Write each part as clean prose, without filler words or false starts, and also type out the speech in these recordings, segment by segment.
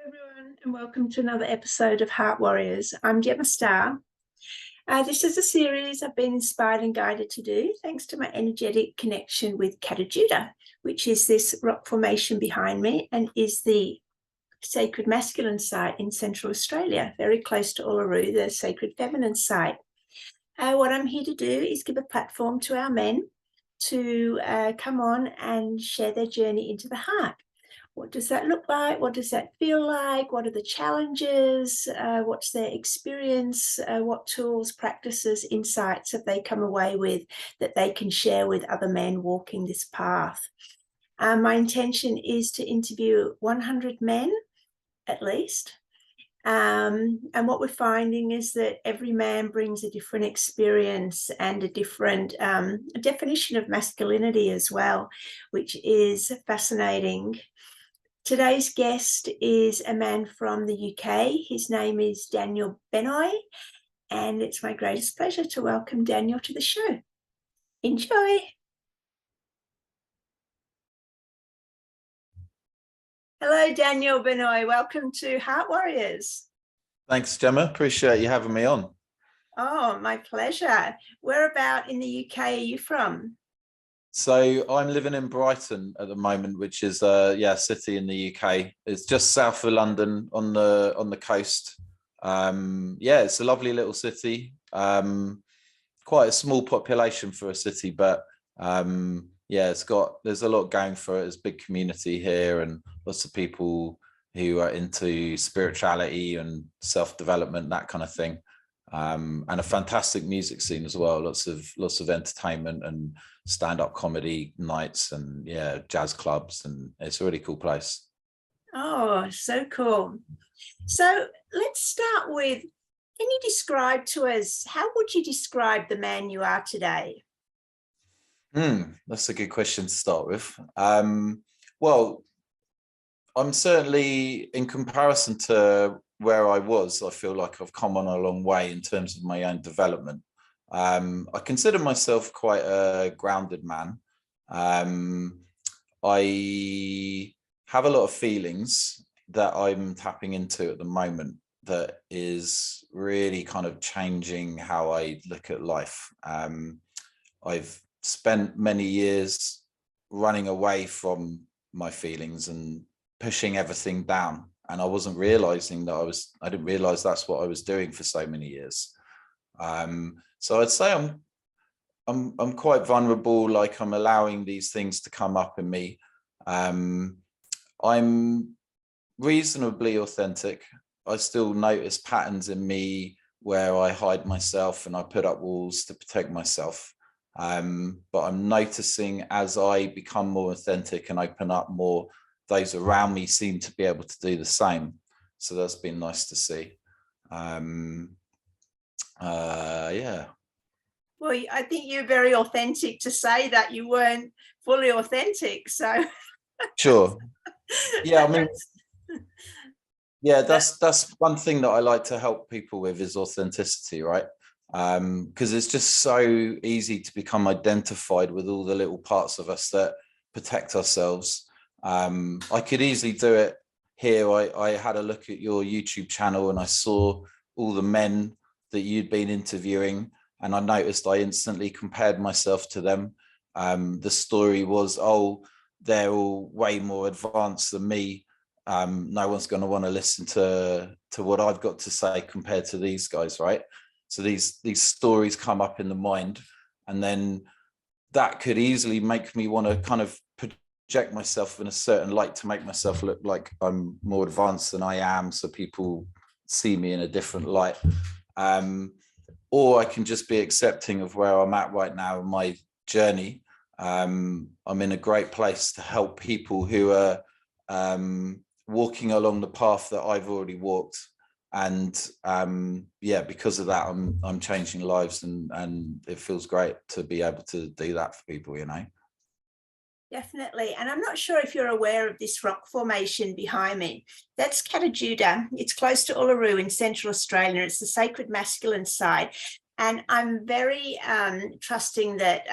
Everyone, and welcome to another episode of Heart Warriors. I'm Gemma Star. This is a series I've been inspired and guided to do thanks to my energetic connection with Kata, which is this rock formation behind me and is the sacred masculine site in Central Australia, very close to Uluru, the sacred feminine site. What I'm here to do is give a platform to our men to come on and share their journey into the heart. What does that look like? What does that feel like? What are the challenges? What's their experience? What tools, practices, insights have they come away with that they can share with other men walking this path? My intention is to interview 100 men at least. And what we're finding is that every man brings a different experience and a different definition of masculinity as well, which is fascinating. Today's guest is a man from the UK. His name is Daniel Benoy, and it's my greatest pleasure to welcome Daniel to the show. Enjoy. Hello, Daniel Benoy. Welcome to Heart Warriors. Thanks, Gemma. Appreciate you having me on. Oh, my pleasure. Whereabout in the UK are you from? So I'm living in Brighton at the moment, which is a city in the UK. It's just south of London on the coast. It's a lovely little city. Quite a small population for a city, but there's a lot going for it. There's a big community here and lots of people who are into spirituality and self-development, that kind of thing. And a fantastic music scene as well. Lots of entertainment and stand-up comedy nights and jazz clubs, and it's a really cool place. Oh, so cool. So let's start with, can you describe to us, how would you describe the man you are today? That's a good question to start with. Well, I'm certainly, in comparison to where I was, I feel like I've come on a long way in terms of my own development. I consider myself quite a grounded man. I have a lot of feelings that I'm tapping into at the moment that is really kind of changing how I look at life. I've spent many years running away from my feelings and pushing everything down. And I wasn't realizing that I didn't realize that's what I was doing for so many years. So I'd say I'm quite vulnerable, like I'm allowing these things to come up in me. I'm reasonably authentic. I still notice patterns in me where I hide myself and I put up walls to protect myself. But I'm noticing as I become more authentic and open up more, those around me seem to be able to do the same. So that's been nice to see. Well, I think you're very authentic to say that you weren't fully authentic. So sure. Yeah, I mean, that's one thing that I like to help people with is authenticity, right? Because it's just so easy to become identified with all the little parts of us that protect ourselves. I could easily do it here. I had a look at your YouTube channel and I saw all the men that you'd been interviewing, and I noticed I instantly compared myself to them. The story was, they're all way more advanced than me. No one's going to want to listen to what I've got to say compared to these guys, right? So these stories come up in the mind, and then that could easily make me want to kind of project myself in a certain light to make myself look like I'm more advanced than I am, so people see me in a different light. Or I can just be accepting of where I'm at right now in my journey. I'm in a great place to help people who are walking along the path that I've already walked. And because of that, I'm changing lives, and it feels great to be able to do that for people, you know. Definitely. And I'm not sure if you're aware of this rock formation behind me. That's Kata. It's close to Uluru in Central Australia. It's the sacred masculine side. And I'm very trusting that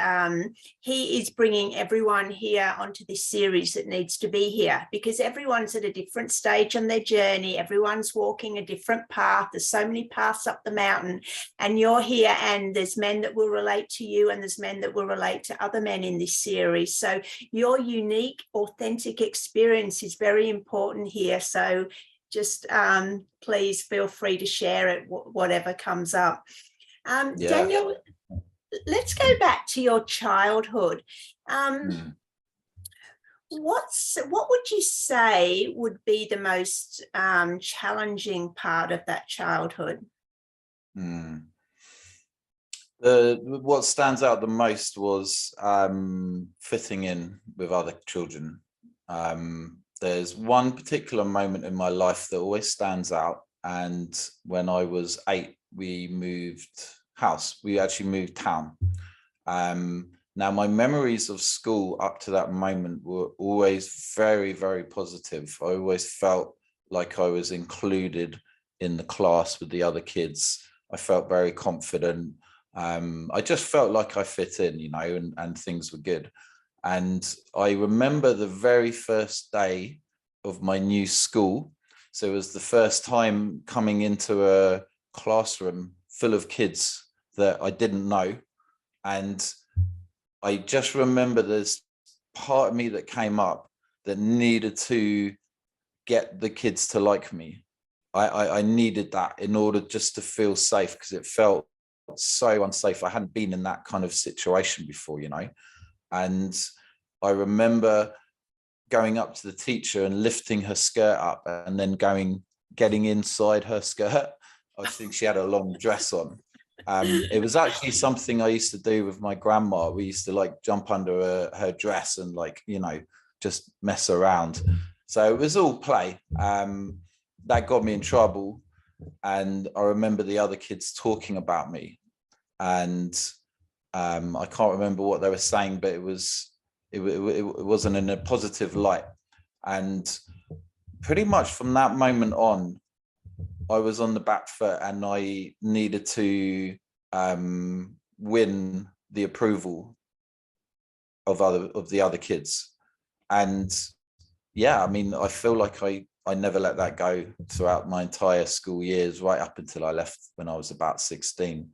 he is bringing everyone here onto this series that needs to be here, because everyone's at a different stage on their journey. Everyone's walking a different path. There's so many paths up the mountain, and you're here, and there's men that will relate to you, and there's men that will relate to other men in this series. So your unique, authentic experience is very important here. So just please feel free to share it, whatever comes up. Daniel, let's go back to your childhood. What would you say would be the most challenging part of that childhood? What stands out the most was fitting in with other children. There's one particular moment in my life that always stands out, and when I was 8, we moved house. We actually moved town. Now, my memories of school up to that moment were always very, very positive. I always felt like I was included in the class with the other kids. I felt very confident. I just felt like I fit in, you know, and things were good. And I remember the very first day of my new school. So it was the first time coming into a classroom full of kids that I didn't know. And I just remember there's part of me that came up that needed to get the kids to like me. I needed that in order just to feel safe, because it felt so unsafe. I hadn't been in that kind of situation before, you know. And I remember going up to the teacher and lifting her skirt up, and then getting inside her skirt. I think she had a long dress on. It was actually something I used to do with my grandma. We used to like jump under her dress and, like, you know, just mess around. So it was all play. That got me in trouble. And I remember the other kids talking about me, and I can't remember what they were saying, but it wasn't in a positive light. And pretty much from that moment on, I was on the back foot, and I needed to win the approval of the other kids. And yeah, I mean, I feel like I never let that go throughout my entire school years, right up until I left when I was about 16.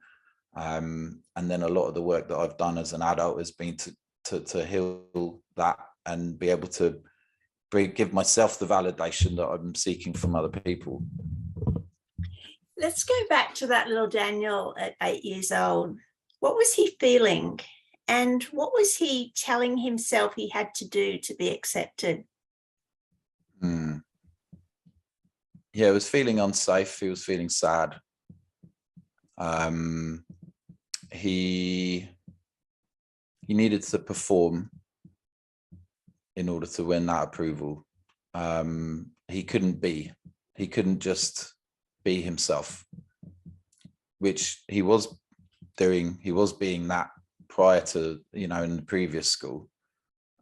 And then a lot of the work that I've done as an adult has been to heal that and be able to give myself the validation that I'm seeking from other people. Let's go back to that little Daniel at 8 years old. What was he feeling? And what was he telling himself he had to do to be accepted? Yeah, he was feeling unsafe. He was feeling sad. He needed to perform in order to win that approval. He couldn't just be himself, which he was doing. He was being that prior to, you know, in the previous school.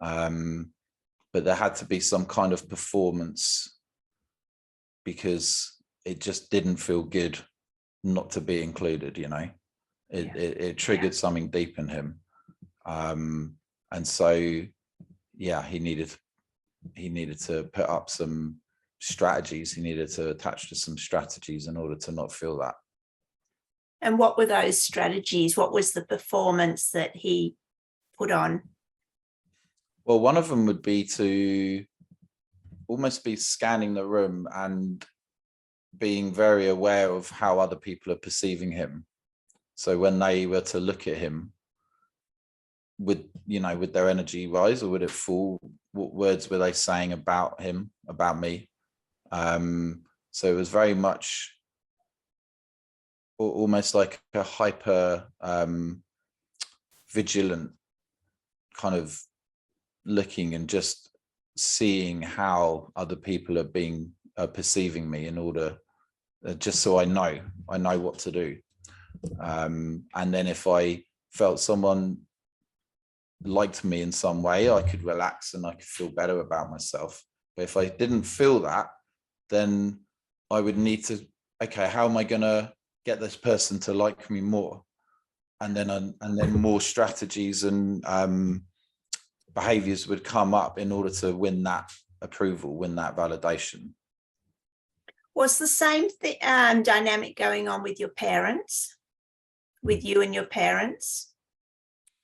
But there had to be some kind of performance, because it just didn't feel good not to be included, you know. It triggered something deep in him. And so, yeah, he needed to put up some strategies. He needed to attach to some strategies in order to not feel that. And what were those strategies? What was the performance that he put on? Well, one of them would be to almost be scanning the room and being very aware of how other people are perceiving him. So when they were to look at him, would their energy rise or would it fall? What words were they saying about him, about me? So it was very much almost like a hyper vigilant kind of looking and just seeing how other people are perceiving me, in order just so I know what to do. And then if I felt someone liked me in some way, I could relax and I could feel better about myself. But if I didn't feel that, then I would need to, okay, how am I going to get this person to like me more? and then more strategies and behaviors would come up in order to win that approval, win that validation. Was the same dynamic going on with your parents, with you and your parents?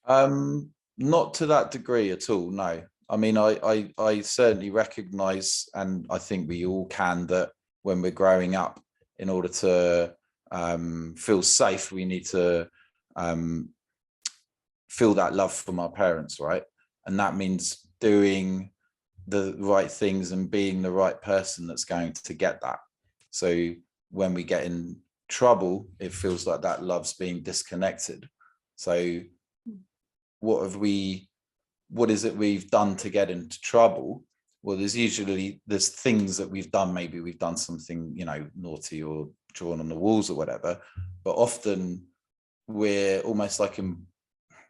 Not to that degree at all, no. I mean, I certainly recognize, and I think we all can, that when we're growing up, in order to feel safe, we need to feel that love from our parents, right? And that means doing the right things and being the right person that's going to get that. So when we get in trouble, it feels like that love's being disconnected. So what is it we've done to get into trouble? Well, there's things that we've done. Maybe we've done something, naughty or drawn on the walls or whatever, but often we're almost like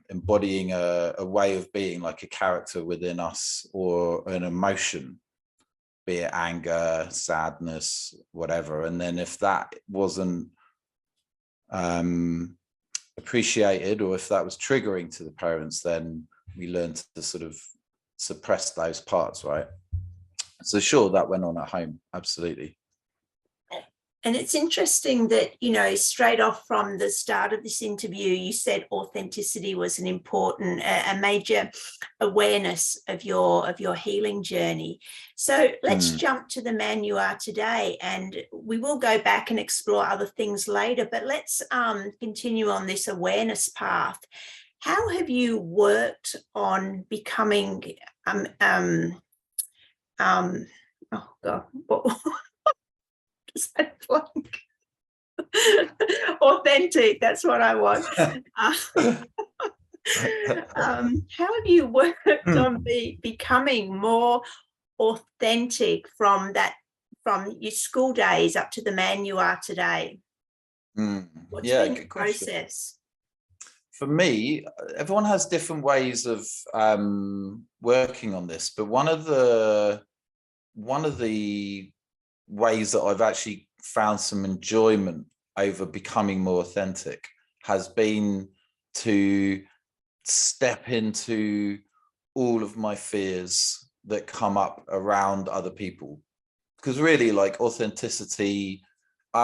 embodying a way of being, like a character within us or an emotion, be it anger, sadness, whatever. And then if that wasn't appreciated, or if that was triggering to the parents, then we learned to sort of suppress those parts, right? So sure, that went on at home, absolutely. And it's interesting that, straight off from the start of this interview, you said authenticity was an important, a major awareness of your healing journey. So let's jump to the man you are today, and we will go back and explore other things later, but let's continue on this awareness path. How have you worked on becoming, oh God, what? Authentic, that's what I want. How have you worked on becoming more authentic from your school days up to the man you are today? What's been the process? For me, everyone has different ways of working on this, but one of the ways that I've actually found some enjoyment over becoming more authentic has been to step into all of my fears that come up around other people. Because really, like, our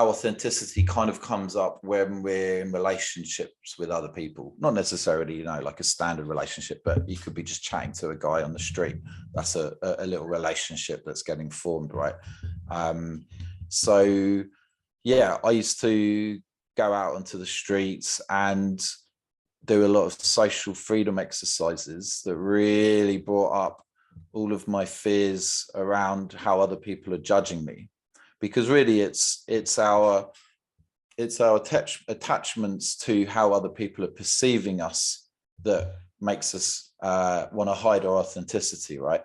authenticity kind of comes up when we're in relationships with other people, not necessarily, like a standard relationship, but you could be just chatting to a guy on the street. That's a little relationship that's getting formed, right? So yeah, I used to go out onto the streets and do a lot of social freedom exercises that really brought up all of my fears around how other people are judging me. Because really it's our attachments to how other people are perceiving us that makes us want to hide our authenticity, right?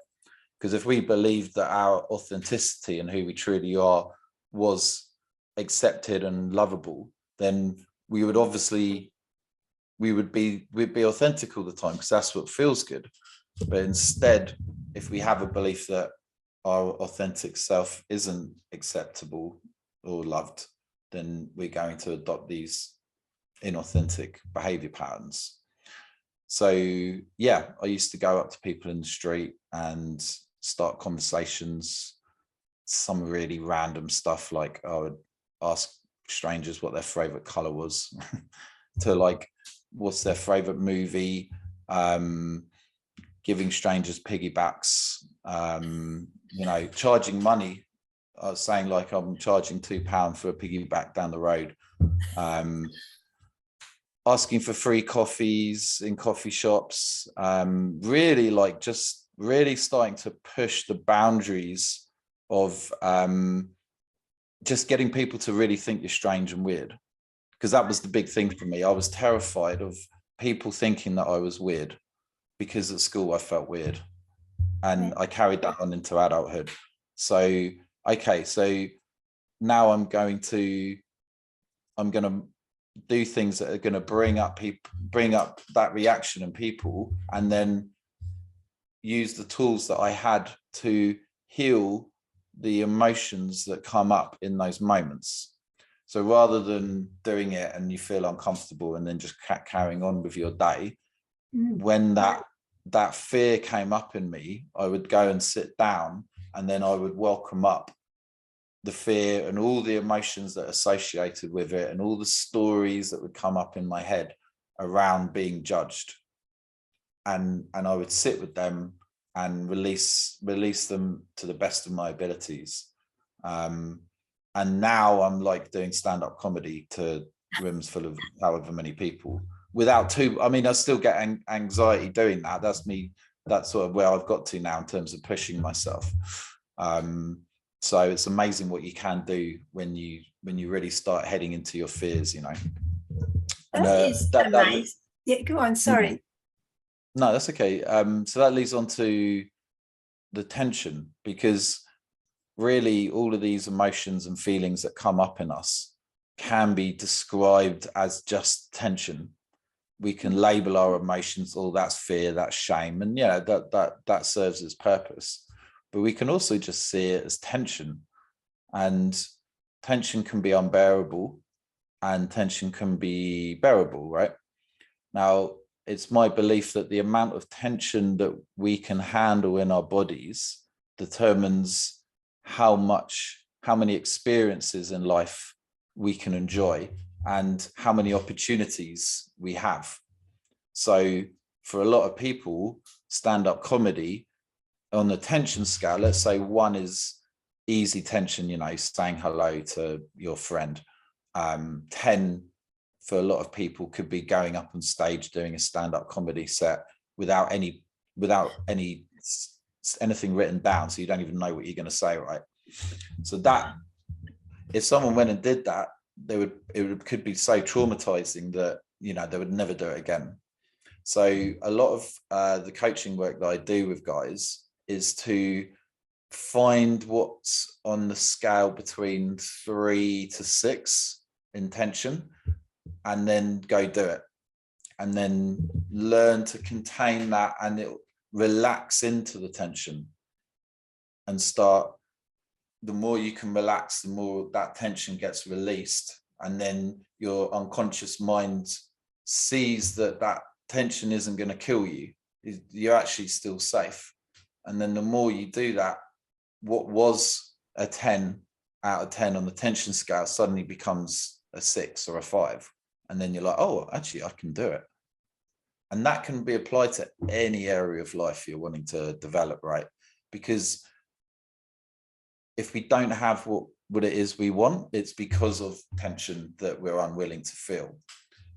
Because if we believed that our authenticity and who we truly are was accepted and lovable, then we'd be authentic all the time, because that's what feels good. But instead, if we have a belief that our authentic self isn't acceptable or loved, then we're going to adopt these inauthentic behavior patterns. So yeah, I used to go up to people in the street and start conversations, some really random stuff, like I would ask strangers what their favorite color was to like what's their favorite movie, giving strangers piggybacks, charging money. I was saying, like, I'm charging £2 for a piggyback down the road, asking for free coffees in coffee shops, really starting to push the boundaries of just getting people to really think you're strange and weird. Because that was the big thing for me. I was terrified of people thinking that I was weird, because at school I felt weird, and I carried that on into adulthood. So now I'm going to do things that are going to bring up that reaction in people, and then use the tools that I had to heal the emotions that come up in those moments. So rather than doing it and you feel uncomfortable and then just carrying on with your day, when that fear came up in me, I would go and sit down, and then I would welcome up the fear and all the emotions that are associated with it, and all the stories that would come up in my head around being judged. And I would sit with them and release them to the best of my abilities. And now I'm like doing stand-up comedy to rooms full of however many people without too, I mean, I still get anxiety doing that. That's sort of where I've got to now in terms of pushing myself. So it's amazing what you can do when you really start heading into your fears, you know. And That is amazing. Yeah, go on, sorry. No, that's okay. So that leads on to the tension, because really all of these emotions and feelings that come up in us can be described as just tension. We can label our emotions, oh, that's fear, that's shame, and yeah, that serves its purpose. But we can also just see it as tension, and tension can be unbearable and tension can be bearable, right? Now, it's my belief that the amount of tension that we can handle in our bodies determines how many experiences in life we can enjoy and how many opportunities we have. So for a lot of people, stand-up comedy on the tension scale, let's say 1 is easy tension, you know, saying hello to your friend. 10 for a lot of people could be going up on stage doing a stand-up comedy set without anything written down, so you don't even know what you're going to say, right? So that, if someone went and did that, could be so traumatizing that, you know, they would never do it again. So a lot of the coaching work that I do with guys is to find what's on the scale between 3 to 6 in tension, and then go do it, and then learn to contain that, and it relax into the tension and start. The more you can relax, the more that tension gets released, and then your unconscious mind sees that that tension isn't going to kill you. You're actually still safe. And then the more you do that, what was a 10 out of 10 on the tension scale suddenly becomes a 6 or a 5. And then you're like, oh, actually, I can do it. And that can be applied to any area of life you're wanting to develop, right? Because if we don't have what it is we want, it's because of tension that we're unwilling to feel.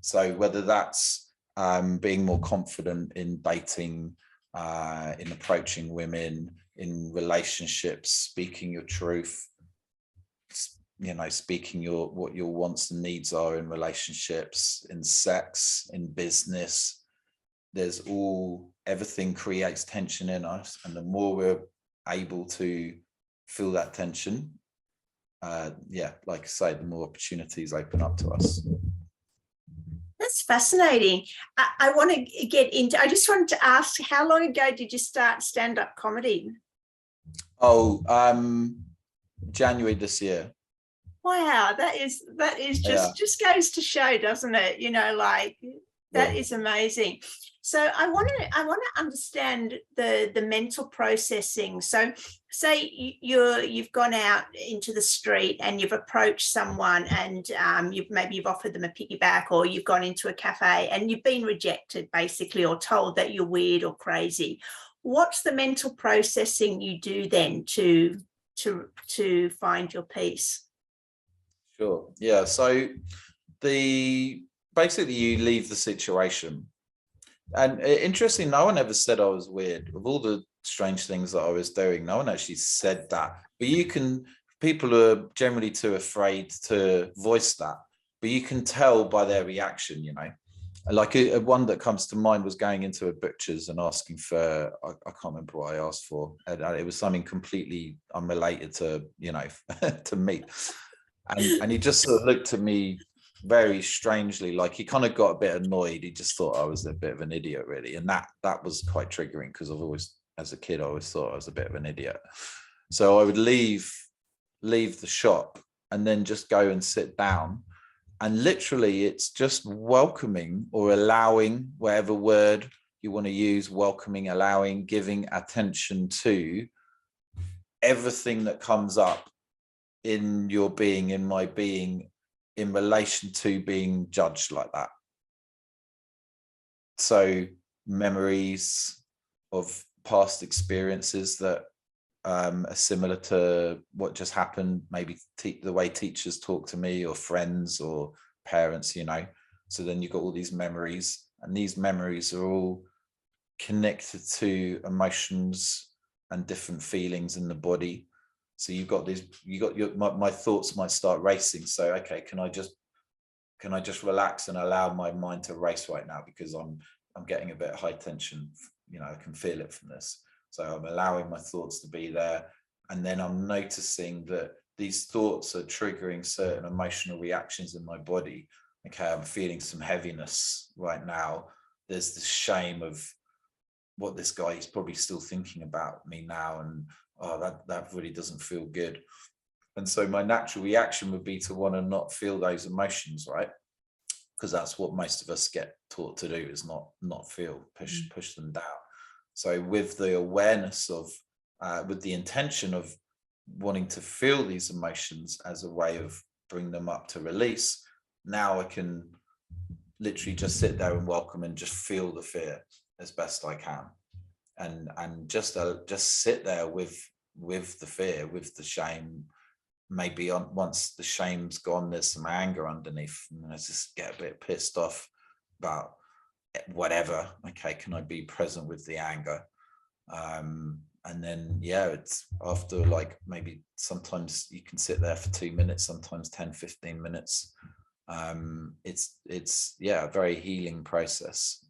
So whether that's being more confident in dating, in approaching women, in relationships, speaking your truth, you know, speaking what your wants and needs are in relationships, in sex, in business, everything creates tension in us. And the more we're able to feel that tension, like I say, the more opportunities open up to us. That's fascinating. I want to get into, I just wanted to ask, how long ago did you start stand-up comedy? Oh, January this year. Wow, that is just goes to show, doesn't it? You know, like that is amazing. So I want to understand the mental processing. So say you've gone out into the street and you've approached someone, and you've offered them a piggyback, or you've gone into a cafe and you've been rejected basically, or told that you're weird or crazy. What's the mental processing you do then to find your peace? Sure. Yeah. So basically you leave the situation. And interesting, no one ever said I was weird. Of all the strange things that I was doing, no one actually said that. But people are generally too afraid to voice that. But you can tell by their reaction, you know. Like one that comes to mind was going into a butcher's and asking for, I can't remember what I asked for. It was something completely unrelated to, you know, to meat. And he just sort of looked at me very strangely, like he kind of got a bit annoyed. He just thought I was a bit of an idiot, really. And that was quite triggering, because I've always, as a kid, I always thought I was a bit of an idiot. So I would leave the shop and then just go and sit down. And literally it's just welcoming or allowing, whatever word you want to use, welcoming, allowing, giving attention to everything that comes up in your being, in my being, in relation to being judged like that. So memories of past experiences that are similar to what just happened, maybe the way teachers talk to me or friends or parents, you know. So then you've got all these memories, and these memories are all connected to emotions and different feelings in the body. So you've got these, my thoughts might start racing. So, okay, can I just relax and allow my mind to race right now, because I'm getting a bit of high tension, you know, I can feel it from this. So I'm allowing my thoughts to be there. And then I'm noticing that these thoughts are triggering certain emotional reactions in my body. Okay, I'm feeling some heaviness right now. There's this shame of what this guy is probably still thinking about me now. And that really doesn't feel good. And so my natural reaction would be to want to not feel those emotions, right? Because that's what most of us get taught to do, is not feel, push them down. So with the awareness of, with the intention of wanting to feel these emotions as a way of bring them up to release, now I can literally just sit there and welcome and just feel the fear as best I can, and just sit there with the fear, with the shame. Maybe once the shame's gone, there's some anger underneath, and I just get a bit pissed off about whatever. Okay, can I be present with the anger? And then, yeah, it's after, like, maybe sometimes you can sit there for 2 minutes, sometimes 10-15 minutes. It's yeah, a very healing process.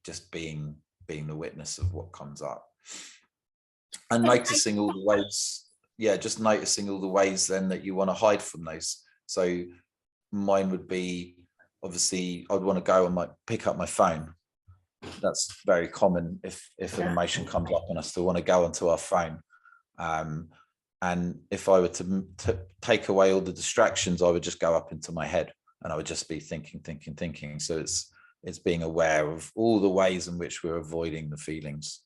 Just being the witness of what comes up, and noticing all the ways. Yeah, just noticing all the ways then that you want to hide from those. So mine would be, obviously, I'd want to go and pick up my phone. That's very common if an emotion comes up and I still want to go onto our phone. And if I were to take away all the distractions, I would just go up into my head and I would just be thinking. So it's being aware of all the ways in which we're avoiding the feelings.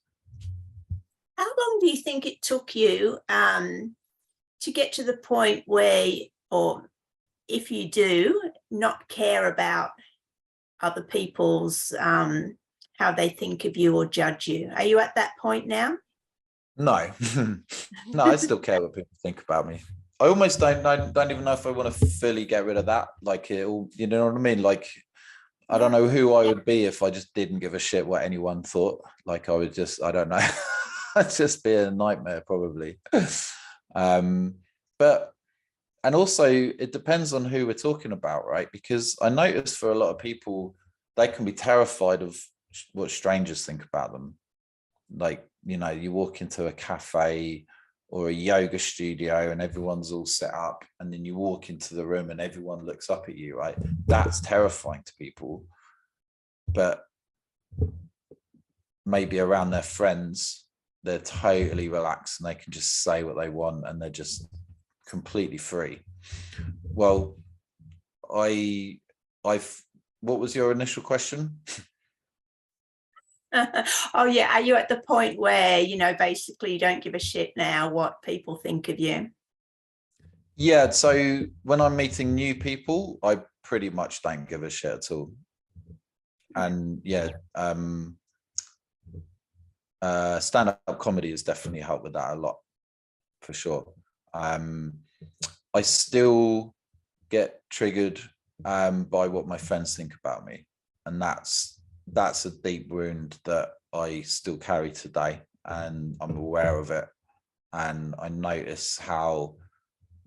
How long do you think it took you to get to the point where, or if you do, not care about other people's how they think of you or judge you? Are you at that point now? No, no, I still care what people think about me. I almost don't even know if I want to fully get rid of that. Like, it all, you know what I mean? Like, I don't know who I would be if I just didn't give a shit what anyone thought. Like, I would just, I don't know. I'd just be a nightmare probably. But, and also it depends on who we're talking about, right? Because I notice for a lot of people, they can be terrified of what strangers think about them. Like, you know, you walk into a cafe or a yoga studio and everyone's all set up, and then you walk into the room and everyone looks up at you, right? That's terrifying to people. But maybe around their friends, they're totally relaxed and they can just say what they want and they're just completely free. Well, what was your initial question? Oh yeah, are you at the point where, you know, basically you don't give a shit now what people think of you? Yeah, so when I'm meeting new people, I pretty much don't give a shit at all. And yeah, stand-up comedy has definitely helped with that a lot, for sure. I still get triggered by what my friends think about me, and that's a deep wound that I still carry today, and I'm aware of it. And I notice how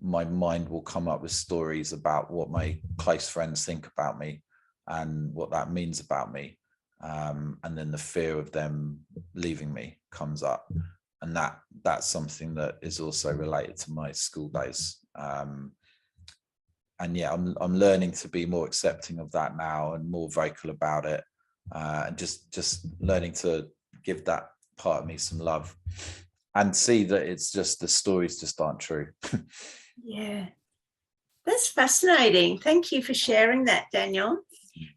my mind will come up with stories about what my close friends think about me and what that means about me. And then the fear of them leaving me comes up. And that's something that is also related to my school days. And yeah, I'm learning to be more accepting of that now and more vocal about it. And just learning to give that part of me some love and see that it's just the stories just aren't true. Yeah. That's fascinating. Thank you for sharing that, Daniel.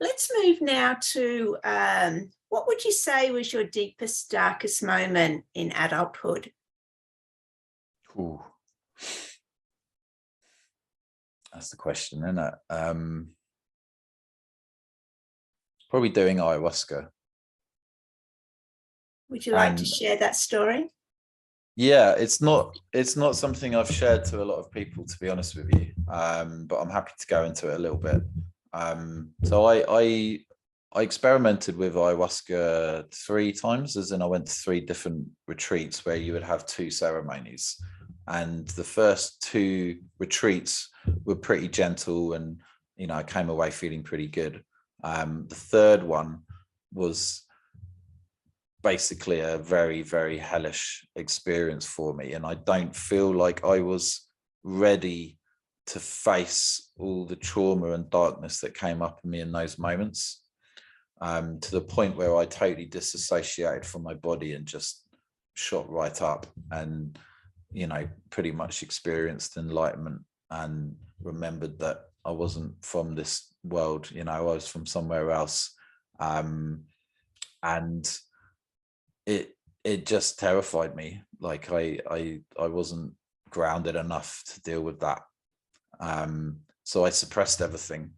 Let's move now to what would you say was your deepest, darkest moment in adulthood? Ooh. That's the question, isn't it? Probably doing ayahuasca. Would you like to And share that story? yeah, it's not something I've shared to a lot of people, to be honest with you. But I'm happy to go into it a little bit. So I experimented with ayahuasca 3 times, as in I went to 3 different retreats where you would have 2 ceremonies. And the first 2 retreats were pretty gentle, and I came away feeling pretty good. The third one was basically a very, very hellish experience for me, and I don't feel like I was ready to face all the trauma and darkness that came up in me in those moments, to the point where I totally disassociated from my body and just shot right up, and pretty much experienced enlightenment and remembered that I wasn't from this world. I was from somewhere else. And it just terrified me. Like I wasn't grounded enough to deal with that. So I suppressed everything.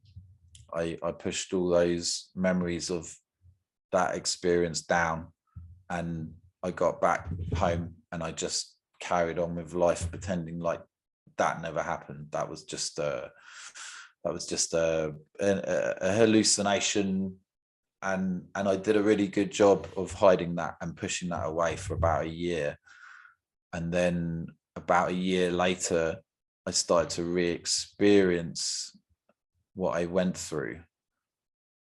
I pushed all those memories of that experience down, and I got back home and I just carried on with life, pretending like that never happened. That was just a hallucination. And I did a really good job of hiding that and pushing that away for about a year. And then about a year later, I started to re-experience what I went through,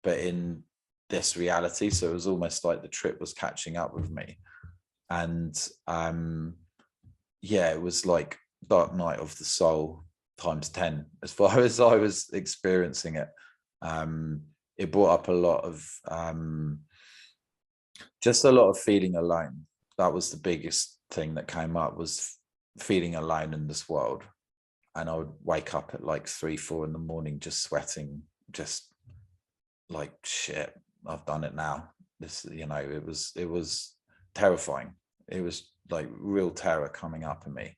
but in this reality. So it was almost like the trip was catching up with me. And yeah, it was like Dark Night of the Soul times 10 as far as I was experiencing it. It brought up a lot of just a lot of feeling alone. That was the biggest thing that came up, was feeling alone in this world. And I would wake up at like 3-4 in the morning, just sweating, just like, shit, I've done it now. This, it was terrifying. It was like real terror coming up in me.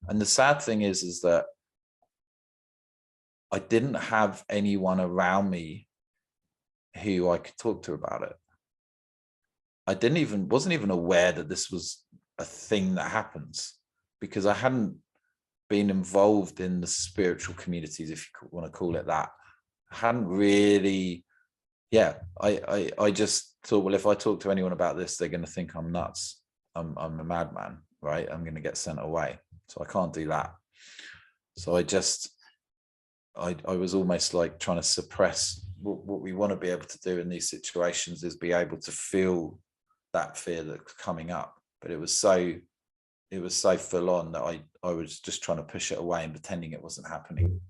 And the sad thing is that I didn't have anyone around me who I could talk to about it. I wasn't even aware that this was a thing that happens, because I hadn't been involved in the spiritual communities, if you want to call it that. I hadn't really, I just thought, well, if I talk to anyone about this, they're going to think I'm nuts. I'm a madman, right? I'm going to get sent away. So I can't do that. So I was almost like trying to suppress what we want to be able to do in these situations, is be able to feel that fear that's coming up. But it was so full on that I was just trying to push it away and pretending it wasn't happening.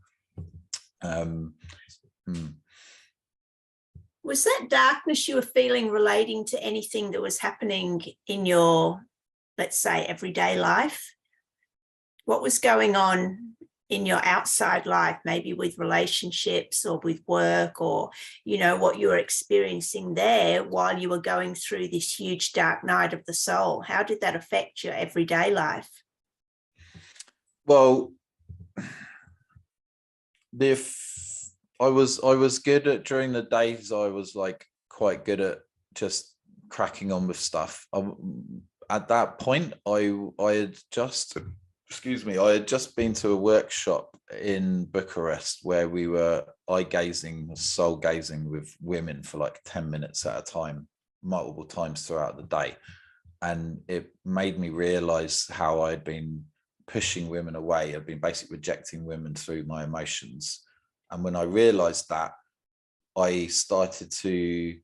Was that darkness you were feeling relating to anything that was happening in your, let's say, everyday life? What was going on in your outside life, maybe with relationships or with work, or, what you were experiencing there while you were going through this huge dark night of the soul? How did that affect your everyday life? Well, I was good at, during the days, I was like quite good at just cracking on with stuff. At that point, I had just been to a workshop in Bucharest where we were soul gazing with women for like 10 minutes at a time, multiple times throughout the day. And it made me realize how I'd been pushing women away. I'd been basically rejecting women through my emotions. And when I realized that, I got into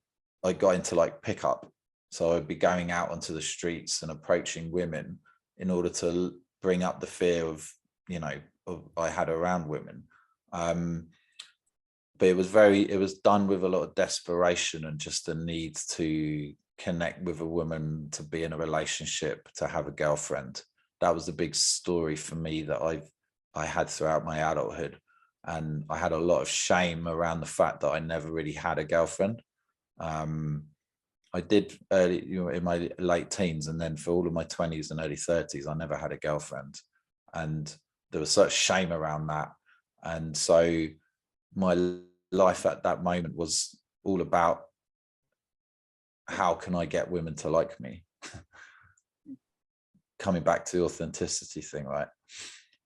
like pickup. So I'd be going out onto the streets and approaching women in order to bring up the fear of I had around women. But it was done with a lot of desperation and just a need to connect with a woman, to be in a relationship, to have a girlfriend. That was the big story for me that I had throughout my adulthood. And I had a lot of shame around the fact that I never really had a girlfriend. I did early, in my late teens, and then for all of my 20s and early 30s, I never had a girlfriend. And there was such shame around that. And so my life at that moment was all about, how can I get women to like me? Coming back to the authenticity thing, right?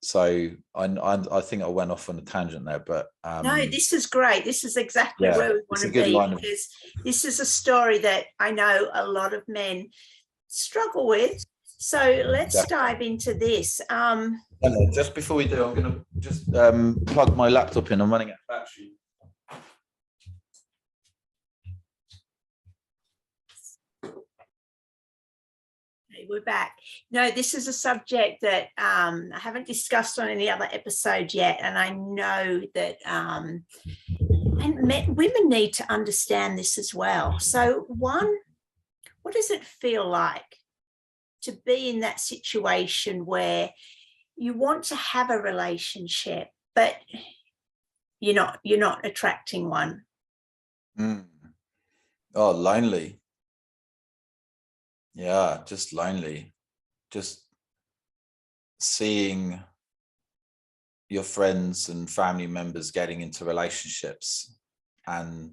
So I think I went off on a tangent there, but no, this is great. This is exactly yeah, where we want it's a to good be, line of, because this is a story that I know a lot of men struggle with. So let's definitely. dive into this. Just before we do, I'm going to just plug my laptop in. I'm running out of battery. We're back. No, this is a subject that I haven't discussed on any other episode yet, and I know that women need to understand this as well. So, one, what does it feel like to be in that situation where you want to have a relationship, but you're not attracting one? Oh, lonely. Yeah, just lonely. Just seeing your friends and family members getting into relationships and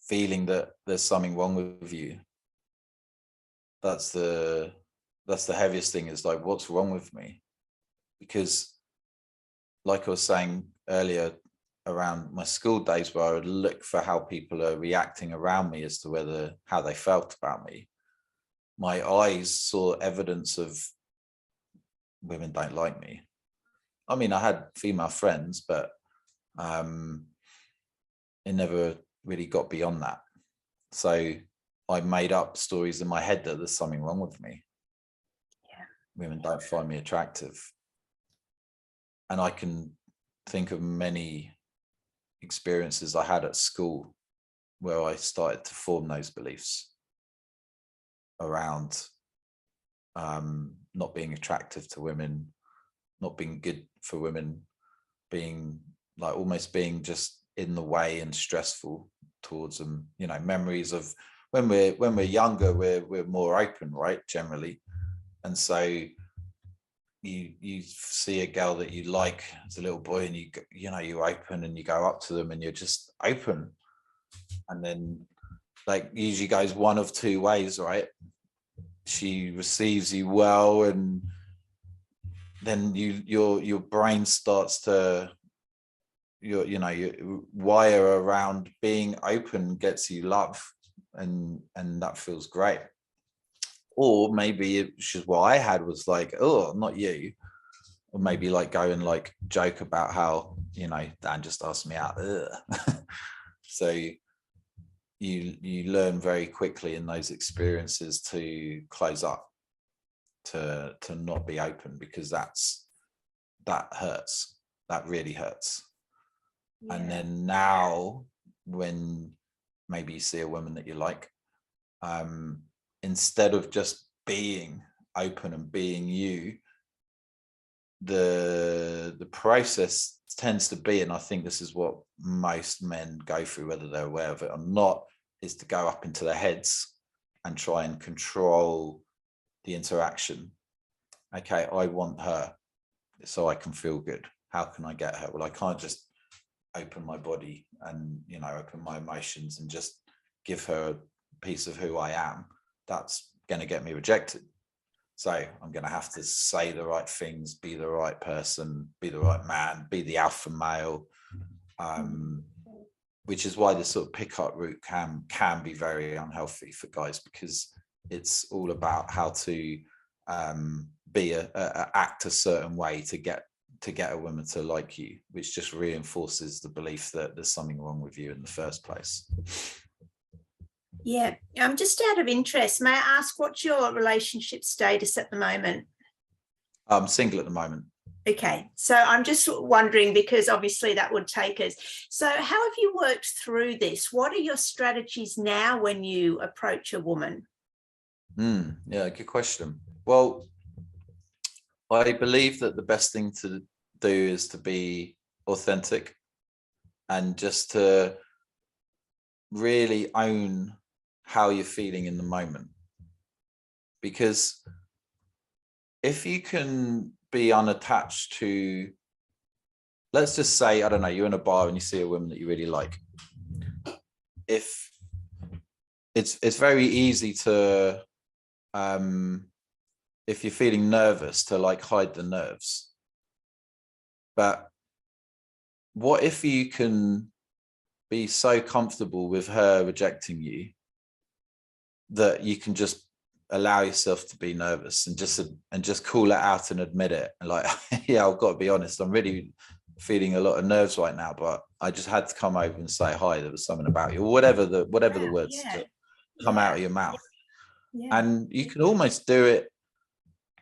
feeling that there's something wrong with you. That's the heaviest thing, is like, what's wrong with me? Because like I was saying earlier, around my school days, where I would look for how people are reacting around me as to how they felt about me, my eyes saw evidence of women don't like me. I mean, I had female friends, but it never really got beyond that. So I made up stories in my head that there's something wrong with me. Yeah. Women don't find me attractive. And I can think of many experiences I had at school where I started to form those beliefs around not being attractive to women, not being good for women, being like almost being just in the way and stressful towards them. Memories of when we're younger, we're more open, right, generally. And so you see a girl that you like as a little boy, and you open and you go up to them and you're just open. And then, like, usually goes one of two ways, right? She receives you well, and then your brain starts to your wire around being open gets you love, and that feels great. Or maybe it's just what I had was like, oh, not you. Or maybe like go and like joke about how Dan just asked me out. So you learn very quickly in those experiences to close up, to not be open, because that hurts. That really hurts. Yeah. And then now, when maybe you see a woman that you like, instead of just being open and being you, the process tends to be, and I think this is what most men go through, whether they're aware of it or not, is to go up into their heads and try and control the interaction. Okay, I want her so I can feel good. How can I get her? Well, I can't just open my body and open my emotions and just give her a piece of who I am. That's going to get me rejected. So I'm going to have to say the right things, be the right person, be the right man, be the alpha male, which is why this sort of pickup route can be very unhealthy for guys, because it's all about how to act a certain way to get a woman to like you, which just reinforces the belief that there's something wrong with you in the first place. Yeah, I'm just out of interest. May I ask, what's your relationship status at the moment? I'm single at the moment. Okay, so I'm just wondering, because obviously that would take us. So how have you worked through this? What are your strategies now when you approach a woman? Yeah, good question. Well, I believe that the best thing to do is to be authentic and just to really own how you're feeling in the moment. Because if you can be unattached to, let's just say, I don't know, you're in a bar and you see a woman that you really like. If it's very easy to, if you're feeling nervous, to like hide the nerves. But what if you can be so comfortable with her rejecting you that you can just allow yourself to be nervous and just call it out and admit it, and like, yeah, I've got to be honest, I'm really feeling a lot of nerves right now, but I just had to come over and say hi, there was something about you, or whatever the words that come out of your mouth. And you can almost do it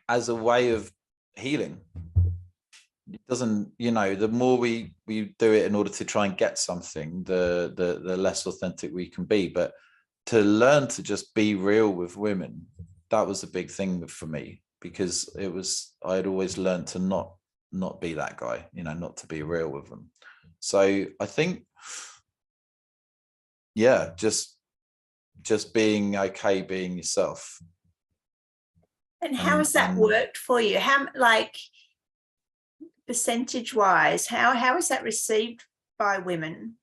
as a way of healing. It doesn't, you know, the more we do it in order to try and get something, the less authentic we can be. But to learn to just be real with women, that was a big thing for me, because it was, I had always learned to not be that guy, you know, not to be real with them. So I think, yeah, just being okay being yourself. And how has that worked for you? How, like, percentage wise, how is that received by women?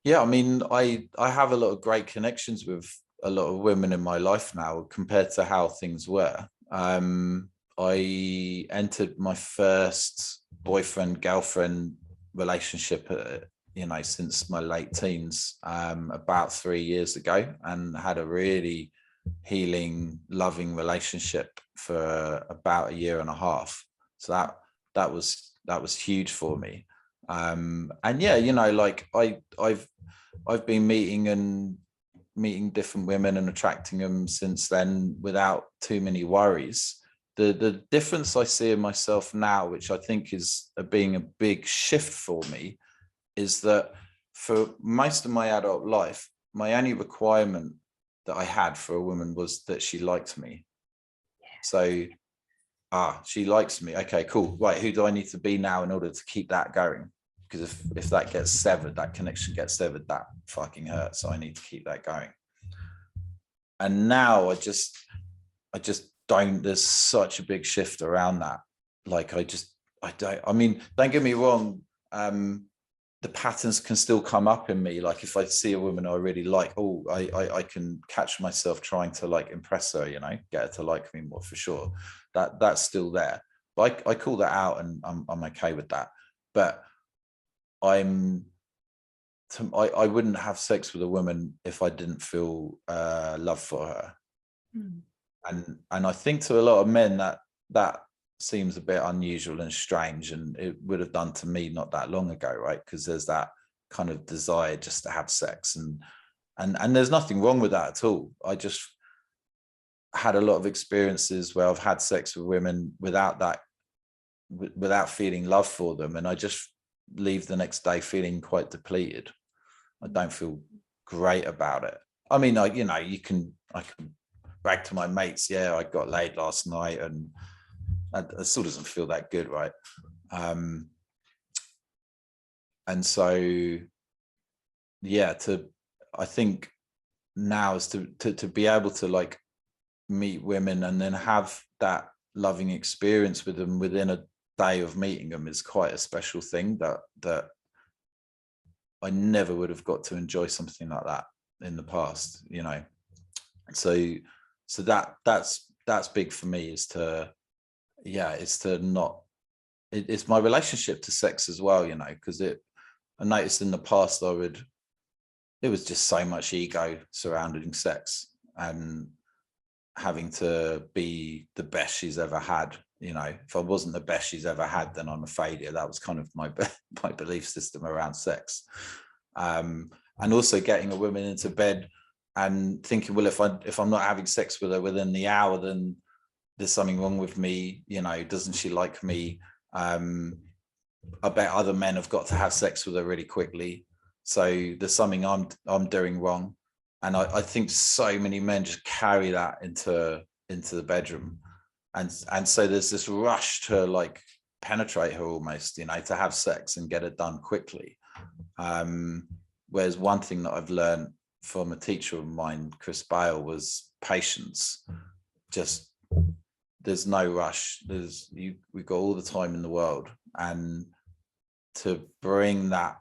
Yeah, I mean, I have a lot of great connections with a lot of women in my life now compared to how things were. I entered my first boyfriend girlfriend relationship, you know, since my late teens, about 3 years ago, and had a really healing, loving relationship for about 1.5 years. So that was huge for me. And yeah, you know, like I've been meeting different women and attracting them since then without too many worries. The difference I see in myself now, which I think is being a big shift for me, is that for most of my adult life, my only requirement that I had for a woman was that she liked me. So, she likes me. Okay, cool. Right, who do I need to be now in order to keep that going? Because if that gets severed, that connection gets severed, that fucking hurts. So I need to keep that going. And now I just don't, there's such a big shift around that. Like I mean, don't get me wrong, the patterns can still come up in me. Like if I see a woman I really like, I can catch myself trying to like impress her, you know, get her to like me more, for sure. That's still there. But I call that out, and I'm okay with that. But I wouldn't have sex with a woman if I didn't feel love for her. And I think to a lot of men that seems a bit unusual and strange, and it would have done to me not that long ago, right? Because there's that kind of desire just to have sex, and there's nothing wrong with that at all. I just had a lot of experiences where I've had sex with women without feeling love for them, and I just leave the next day feeling quite depleted. I don't feel great about it. I mean, I can brag to my mates, yeah, I got laid last night, and it still doesn't feel that good, right? And so, yeah, I think now is to be able to like meet women and then have that loving experience with them within a day of meeting them is quite a special thing that I never would have got to enjoy something like that in the past, you know. So that's big for me, is to, yeah, it's to not, it's my relationship to sex as well, you know, because I noticed in the past it was just so much ego surrounding sex and having to be the best she's ever had. You know, if I wasn't the best she's ever had, then I'm a failure. That was kind of my belief system around sex. And also getting a woman into bed and thinking, well, if I'm not having sex with her within the hour, then there's something wrong with me. You know, doesn't she like me? I bet other men have got to have sex with her really quickly, so there's something I'm doing wrong. And I think so many men just carry that into the bedroom. and so there's this rush to like penetrate her almost, you know, to have sex and get it done quickly. Whereas one thing that I've learned from a teacher of mine, Chris Bale, was patience. Just there's no rush. We've got all the time in the world, and to bring that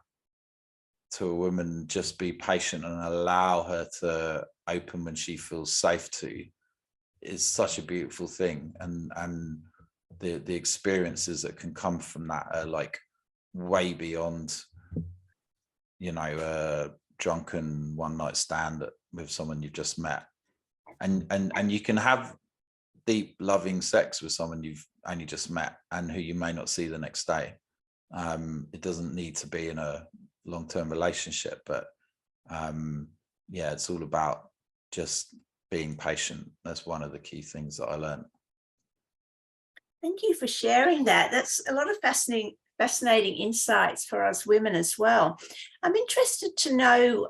to a woman, just be patient and allow her to open when she feels safe to, is such a beautiful thing. And the experiences that can come from that are like way beyond, you know, a drunken one night stand with someone you've just met. And you can have deep loving sex with someone you've only just met and who you may not see the next day. It doesn't need to be in a long-term relationship, but yeah, it's all about just being patient. That's one of the key things that I learned. Thank you for sharing that. That's a lot of fascinating insights for us women as well. I'm interested to know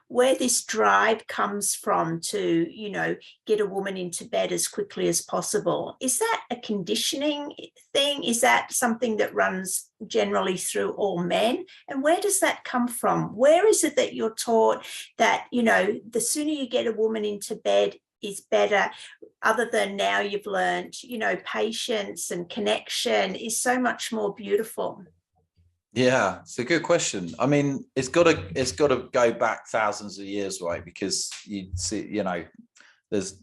where this drive comes from to, you know, get a woman into bed as quickly as possible. Is that a conditioning thing? Is that something that runs generally through all men? And where does that come from? Where is it that you're taught that, you know, the sooner you get a woman into bed is better, other than now you've learned, you know, patience and connection is so much more beautiful? Yeah, it's a good question. I mean, it's got to go back thousands of years, right? Because you see, you know, there's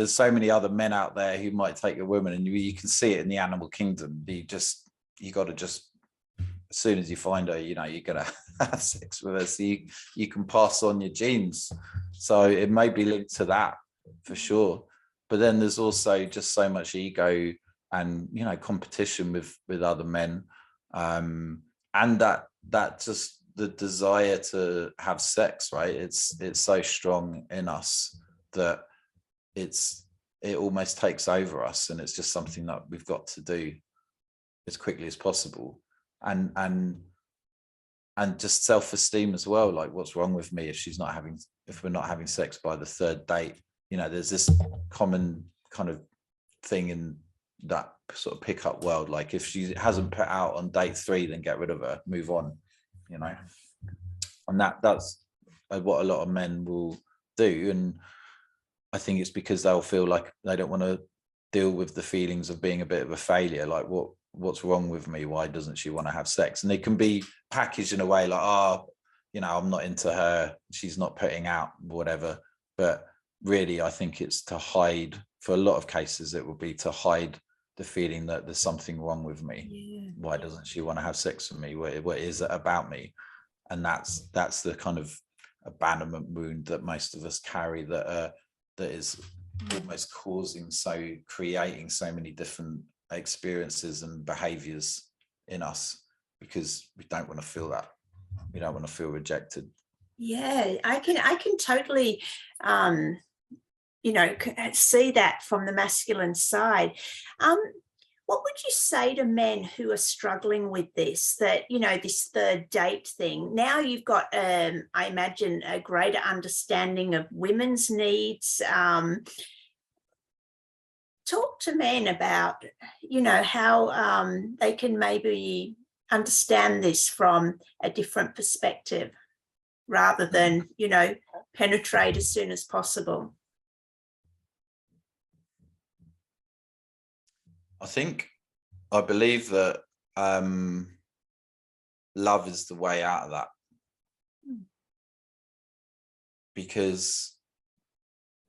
so many other men out there who might take a woman, and you can see it in the animal kingdom. You got to just, as soon as you find her, you know, you're gonna have sex with her, so you can pass on your genes. So it may be linked to that for sure. But then there's also just so much ego and, you know, competition with other men. And that just the desire to have sex, right? It's so strong in us that it almost takes over us, and it's just something that we've got to do as quickly as possible. And just self-esteem as well. Like, what's wrong with me if we're not having sex by the third date? You know, there's this common kind of thing in that sort of pickup world, like if she hasn't put out on date 3, then get rid of her, move on, you know. And that's what a lot of men will do, and I think it's because they'll feel like they don't want to deal with the feelings of being a bit of a failure. Like, what's wrong with me? Why doesn't she want to have sex? And they can be packaged in a way like, oh, you know, I'm not into her, she's not putting out, whatever. But really, I think it's to hide, for a lot of cases, it would be to hide the feeling that there's something wrong with me. Yeah. Why doesn't she want to have sex with me? What is it about me? And that's the kind of abandonment wound that most of us carry, that is almost creating so many different experiences and behaviors in us, because we don't want to feel that. We don't want to feel rejected. Yeah, I can totally you know, see that from the masculine side. What would you say to men who are struggling with this, that, you know, this third date thing? Now you've got, I imagine, a greater understanding of women's needs. Talk to men about, you know, how they can maybe understand this from a different perspective, rather than, you know, penetrate as soon as possible. I believe that love is the way out of that, because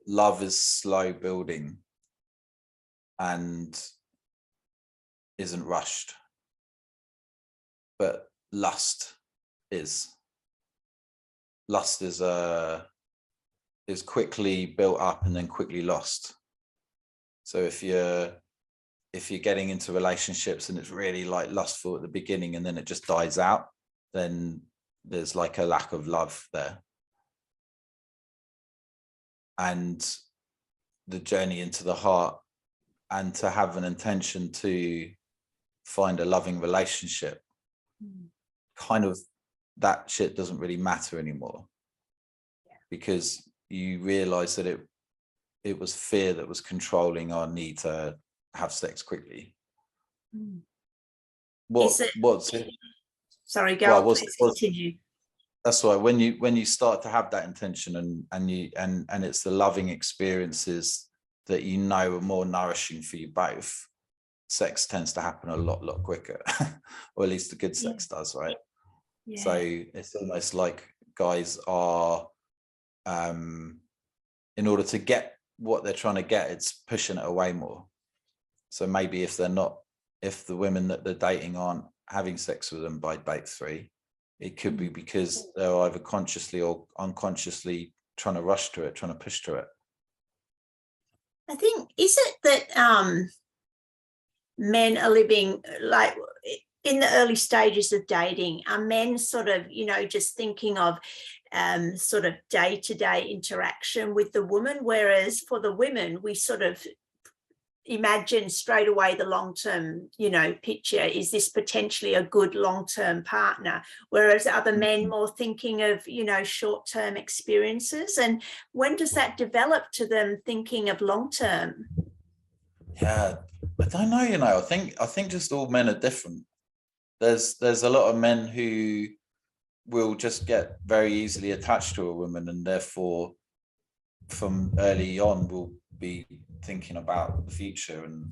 love is slow building and isn't rushed, but lust is quickly built up and then quickly lost. So if you're getting into relationships and it's really like lustful at the beginning and then it just dies out, then there's like a lack of love there. And the journey into the heart, and to have an intention to find a loving relationship, kind of that shit doesn't really matter anymore, because you realize that it was fear that was controlling our need to have sex quickly. Mm. What's it? Sorry, go Well, on, please continue. That's why when you start to have that intention and it's the loving experiences that you know are more nourishing for you both, sex tends to happen a lot quicker, or at least the good sex does, right? Yeah. So it's almost like guys are, in order to get what they're trying to get, it's pushing it away more. So maybe if the women that they're dating aren't having sex with them by date 3, it could be because they're either consciously or unconsciously trying to rush to it, trying to push to it. I think, is it that men are living like in the early stages of dating? Are men sort of, just thinking of sort of day-to-day interaction with the woman, whereas for the women, we sort of imagine straight away the long-term, picture. Is this potentially a good long-term partner? Whereas other men more thinking of, short-term experiences. And when does that develop to them thinking of long-term? Yeah, I don't know. I think just all men are different. There's a lot of men who will just get very easily attached to a woman, and therefore from early on will be thinking about the future and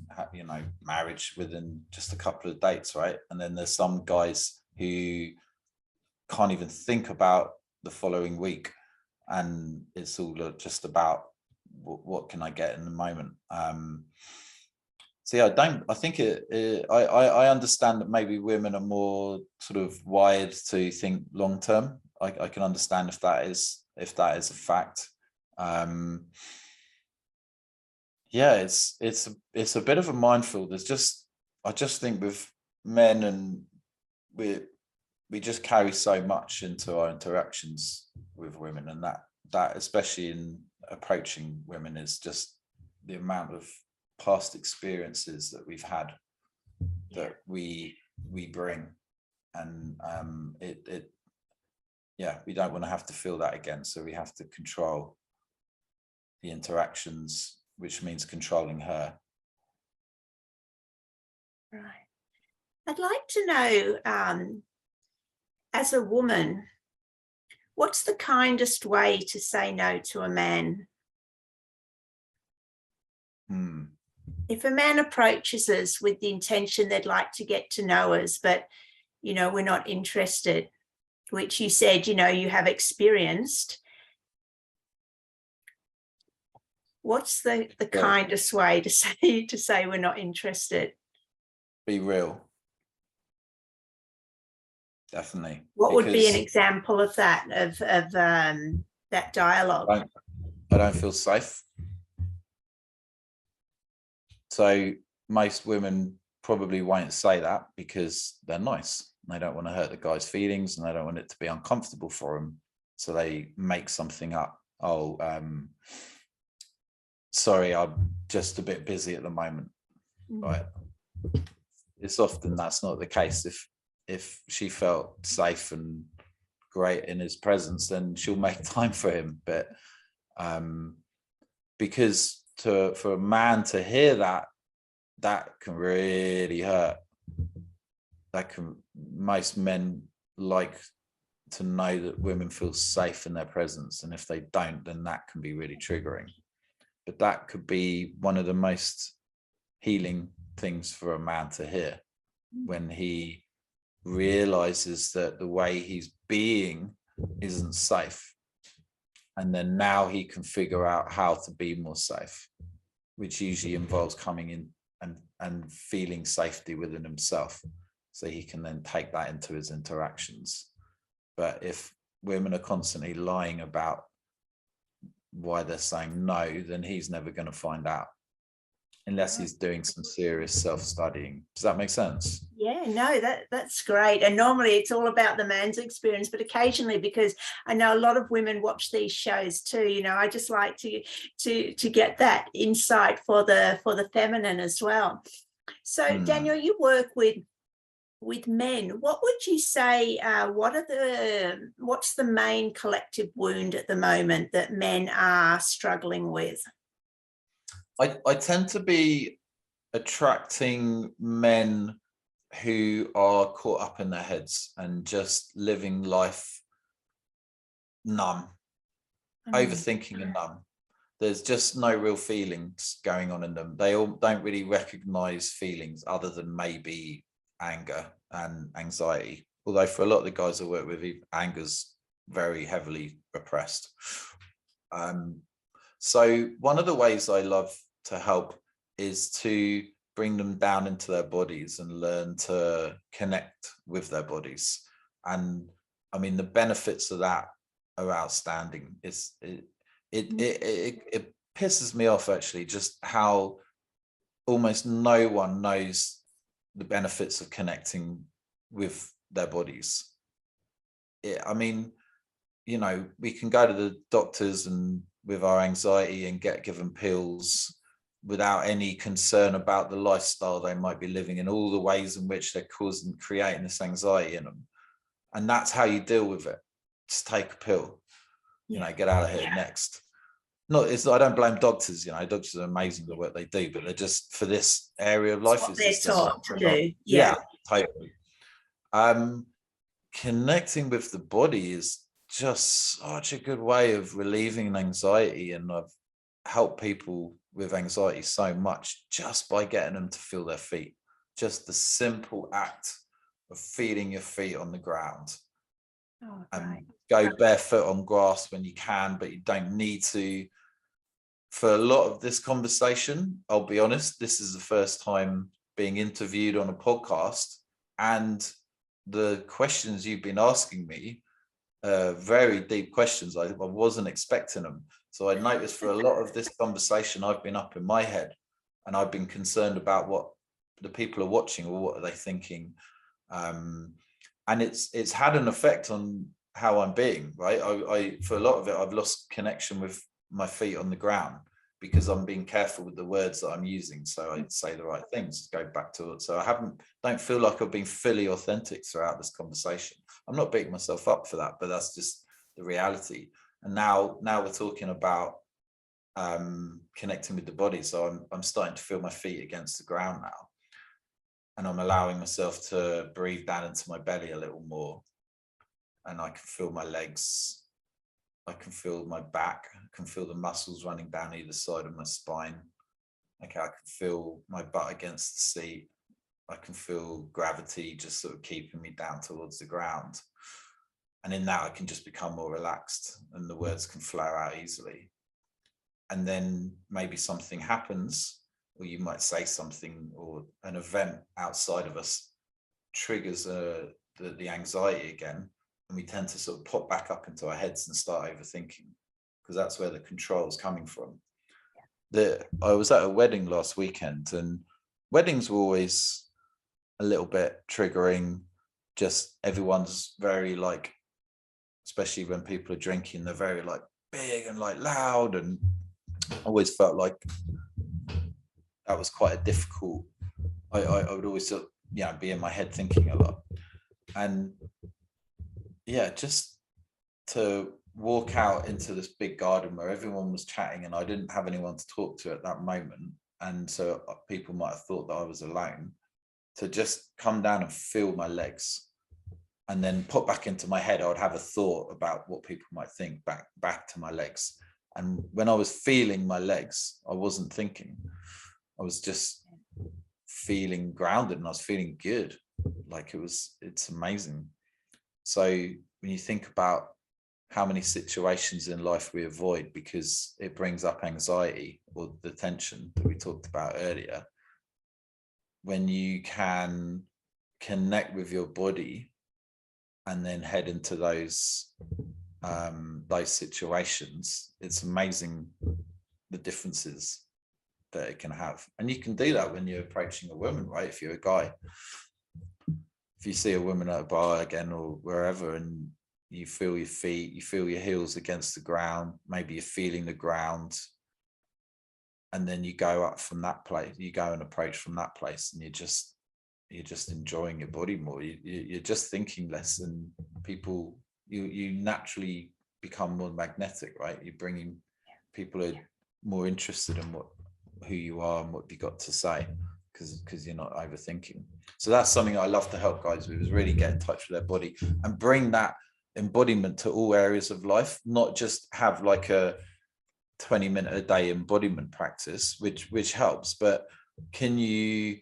marriage within just a couple of dates, right? And then there's some guys who can't even think about the following week, and it's all just about what can I get in the moment. So yeah, I understand that maybe women are more sort of wired to think long term. I can understand if that is a fact. Yeah, it's a bit of a minefield. I just think with men, and we just carry so much into our interactions with women, and that especially in approaching women is just the amount of past experiences that we've had that we bring, and we don't want to have to feel that again, so we have to control the interactions, which means controlling her. Right. I'd like to know, as a woman, what's the kindest way to say no to a man? If a man approaches us with the intention they'd like to get to know us, but, we're not interested, which you said, you have experienced, what's the kindest way to say we're not interested? Be real. Definitely. What would be an example of that, of that dialogue? I don't feel safe. So most women probably won't say that because they're nice. They don't want to hurt the guy's feelings, and they don't want it to be uncomfortable for him. So they make something up. Oh, sorry, I'm just a bit busy at the moment. Right. It's often that's not the case. If she felt safe and great in his presence, then she'll make time for him. But because for a man to hear that can really hurt. Most men like to know that women feel safe in their presence, and if they don't, then that can be really triggering. But that could be one of the most healing things for a man to hear, when he realizes that the way he's being isn't safe, and then now he can figure out how to be more safe, which usually involves coming in and feeling safety within himself, so he can then take that into his interactions. But if women are constantly lying about why they're saying no, then he's never going to find out, unless he's doing some serious self-studying. Does that make sense? Yeah, no, that's great. And normally it's all about the man's experience, but occasionally, because I know a lot of women watch these shows too, I just like to get that insight for the feminine as well. So Daniel, you work with men. What would you say, what's the main collective wound at the moment that men are struggling with? I tend to be attracting men who are caught up in their heads and just living life numb, overthinking and numb. There's just no real feelings going on in them. They all don't really recognize feelings other than maybe anger and anxiety. Although for a lot of the guys I work with, anger's very heavily repressed. So one of the ways I love to help is to bring them down into their bodies and learn to connect with their bodies. And I mean, the benefits of that are outstanding. It pisses me off actually, just how almost no one knows the benefits of connecting with their bodies. I mean, you know, we can go to the doctors and with our anxiety and get given pills without any concern about the lifestyle they might be living and all the ways in which they're creating this anxiety in them. And that's how you deal with it. Just take a pill, you know, get out of here next. I don't blame doctors, you know, doctors are amazing the work they do, but they're just, for this area of life, they're taught to do. Yeah, totally. Connecting with the body is just such a good way of relieving anxiety, and I've helped people with anxiety so much just by getting them to feel their feet. Just the simple act of feeling your feet on the ground. And go barefoot on grass when you can, but you don't need to. For a lot of this conversation, I'll be honest, this is the first time being interviewed on a podcast, and the questions you've been asking me, very deep questions. I wasn't expecting them. So I noticed for a lot of this conversation, I've been up in my head and I've been concerned about what the people are watching or what are they thinking. And it's had an effect on how I'm being, right? I for a lot of it, I've lost connection with my feet on the ground because I'm being careful with the words that I'm using. So I say the right things, go back to it. So don't feel like I've been fully authentic throughout this conversation. I'm not beating myself up for that, but that's just the reality. And now we're talking about connecting with the body. So I'm starting to feel my feet against the ground now. And I'm allowing myself to breathe down into my belly a little more. And I can feel my legs. I can feel my back. I can feel the muscles running down either side of my spine. Okay, I can feel my butt against the seat. I can feel gravity just sort of keeping me down towards the ground. And in that, I can just become more relaxed and the words can flow out easily. And then maybe something happens, or you might say something, or an event outside of us triggers the anxiety again. And we tend to sort of pop back up into our heads and start overthinking, because that's where the control is coming from. I was at a wedding last weekend, and weddings were always a little bit triggering. Just everyone's very like, especially when people are drinking, they're very like big and like loud, and I always felt like that was quite a difficult. I would always sort of, be in my head thinking a lot, and just to walk out into this big garden where everyone was chatting and I didn't have anyone to talk to at that moment, and so people might have thought that I was alone, to just come down and feel my legs and then put back into my head. I would have a thought about what people might think back to my legs. And when I was feeling my legs, I wasn't thinking. I was just feeling grounded and I was feeling good. Like it's amazing. So when you think about how many situations in life we avoid because it brings up anxiety or the tension that we talked about earlier, when you can connect with your body and then head into those situations, it's amazing the differences that it can have. And you can do that when you're approaching a woman, right? If you're a guy, if you see a woman at a bar again or wherever, and you feel your feet, you feel your heels against the ground, maybe you're feeling the ground, and then you go up from that place, you go and approach from that place, and you're just enjoying your body more. You're just thinking less, and people, you naturally become more magnetic, right? You're bringing people who are more interested in who you are and what you got to say, because you're not overthinking. So that's something I love to help guys with, is really get in touch with their body and bring that embodiment to all areas of life, not just have like a 20-minute a day embodiment practice, which helps, but can you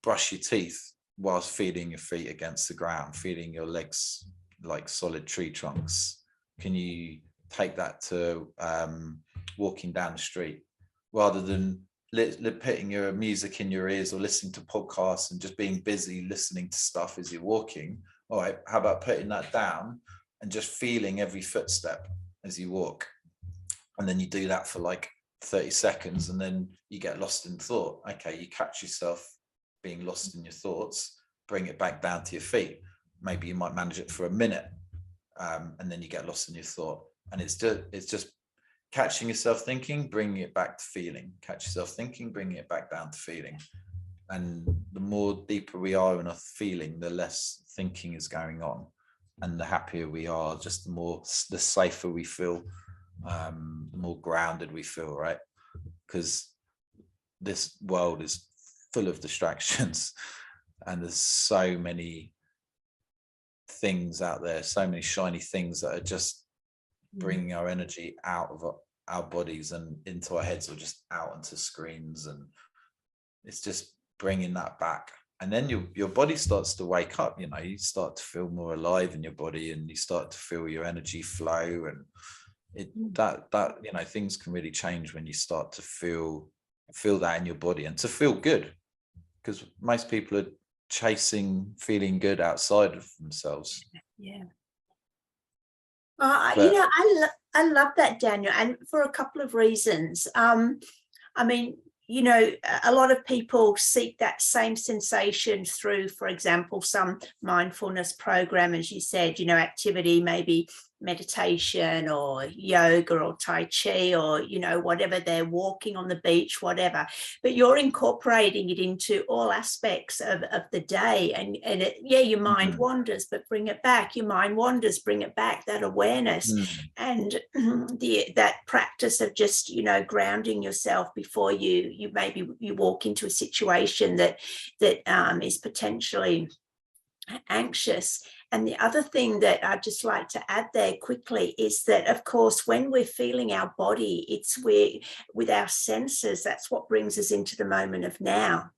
brush your teeth whilst feeling your feet against the ground, feeling your legs like solid tree trunks? Can you take that to walking down the street, rather than putting your music in your ears or listening to podcasts and just being busy listening to stuff as you're walking? All right, how about putting that down and just feeling every footstep as you walk? And then you do that for like 30 seconds, and then you get lost in thought. Okay, you catch yourself being lost in your thoughts, bring it back down to your feet. Maybe you might manage it for a minute, and then you get lost in your thought. And it's just catching yourself thinking, bringing it back to feeling. Catch yourself thinking, bringing it back down to feeling. And the more deeper we are in a feeling, the less thinking is going on, and the happier we are, just the safer we feel, the more grounded we feel, right? Because this world is full of distractions, and there's so many things out there, so many shiny things that are just bringing our energy out of our bodies and into our heads, or just out into screens. And it's just bringing that back. And then your body starts to wake up, you start to feel more alive in your body, and you start to feel your energy flow. And things can really change when you start to feel that in your body, and to feel good, because most people are chasing feeling good outside of themselves. Yeah. I love that, Daniel, and for a couple of reasons. I mean, a lot of people seek that same sensation through, for example, some mindfulness program, as you said, activity, maybe meditation or yoga or Tai Chi, or, whatever, they're walking on the beach, whatever. But you're incorporating it into all aspects of the day. And your mind wanders, but bring it back. Your mind wanders, bring it back, that awareness. And that practice of just, grounding yourself before you maybe you walk into a situation that is potentially anxious. And the other thing that I'd just like to add there quickly is that, of course, when we're feeling our body, it's with our senses, that's what brings us into the moment of now.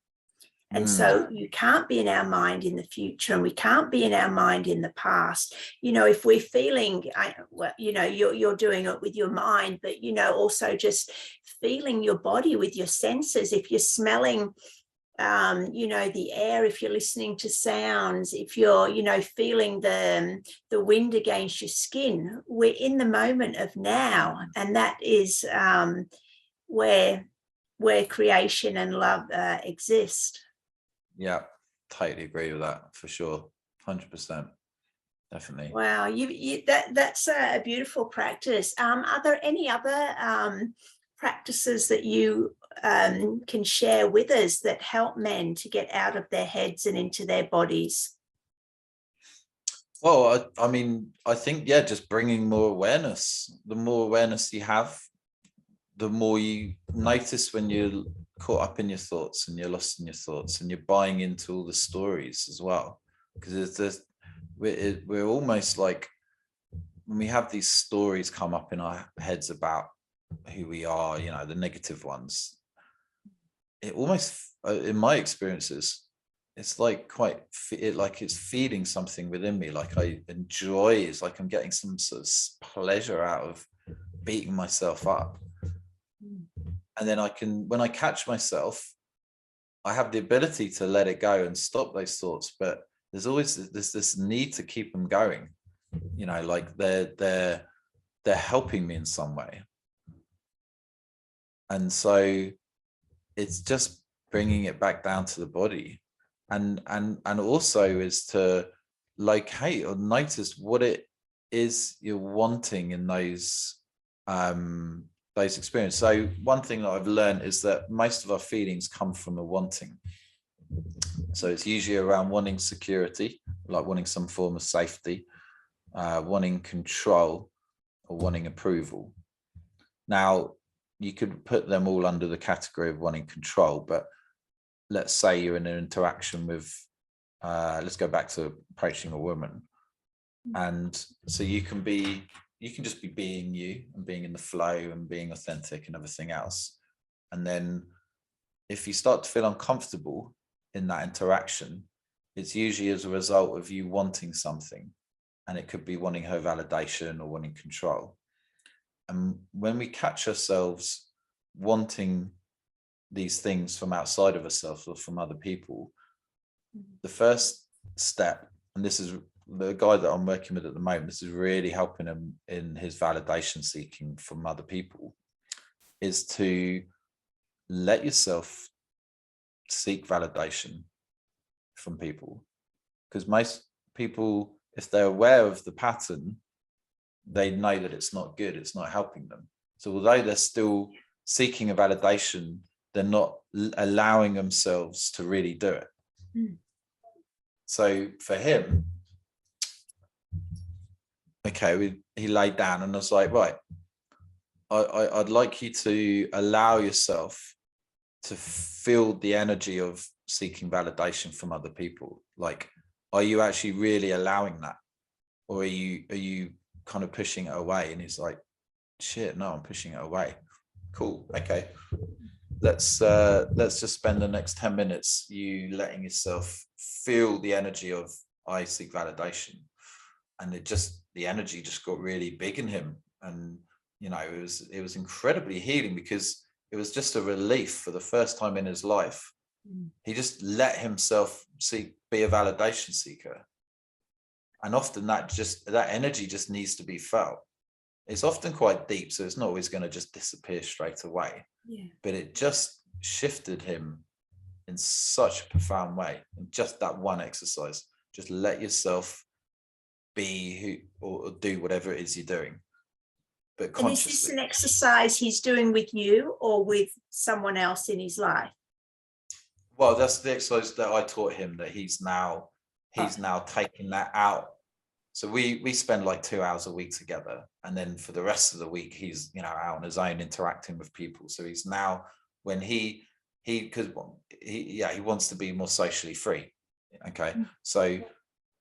And so you can't be in our mind in the future, and we can't be in our mind in the past. If we're feeling, you're doing it with your mind, but, also just feeling your body with your senses. If you're smelling, the air, if you're listening to sounds, if you're, feeling the wind against your skin, we're in the moment of now. And that is where creation and love exist. Yeah, totally agree with that, for sure. 100%. Definitely. Wow, that's a beautiful practice. Are there any other practices that you can share with us that help men to get out of their heads and into their bodies? Well, I think, just bringing more awareness. The more awareness you have, the more you notice when you're caught up in your thoughts and you're lost in your thoughts, and you're buying into all the stories as well. Because we're almost like, when we have these stories come up in our heads about who we are, the negative ones, it almost, in my experiences, it's like it's feeding something within me. Like I enjoy, it's like I'm getting some sort of pleasure out of beating myself up. And then when I catch myself, I have the ability to let it go and stop those thoughts. But there's always this need to keep them going. Like they're helping me in some way. And so it's just bringing it back down to the body, and also is to locate or notice what it is you're wanting in those experiences. So one thing that I've learned is that most of our feelings come from a wanting. So it's usually around wanting security, like wanting some form of safety, wanting control, or wanting approval. Now, you could put them all under the category of wanting control. But let's say you're in an interaction with, let's go back to approaching a woman. And so you can just be being you and being in the flow and being authentic and everything else. And then if you start to feel uncomfortable in that interaction, it's usually as a result of you wanting something. And it could be wanting her validation or wanting control. And when we catch ourselves wanting these things from outside of ourselves or from other people, the first step, and this is the guy that I'm working with at the moment, this is really helping him in his validation seeking from other people, is to let yourself seek validation from people. Because most people, if they're aware of the pattern, they know that it's not good, it's not helping them. So although they're still seeking a validation, they're not allowing themselves to really do it. So for him, okay, he laid down and I was like, right, I'd like you to allow yourself to feel the energy of seeking validation from other people. Like, are you actually really allowing that? Or are you kind of pushing it away? And he's like, shit, no, I'm pushing it away. Cool. Okay. Let's just spend the next 10 minutes you letting yourself feel the energy of I seek validation. And the energy just got really big in him. And it was incredibly healing, because it was just a relief for the first time in his life. He just let himself be a validation seeker. And often that energy just needs to be felt. It's often quite deep, so it's not always going to just disappear straight away. Yeah. But it just shifted him in such a profound way. And just that one exercise, just let yourself be or do whatever it is you're doing. But consciously. And is this an exercise he's doing with you or with someone else in his life? Well, that's the exercise that I taught him, that he's now taking that out. So we spend like 2 hours a week together, and then for the rest of the week he's out on his own interacting with people. So he's now, when he wants to be more socially free. Okay, so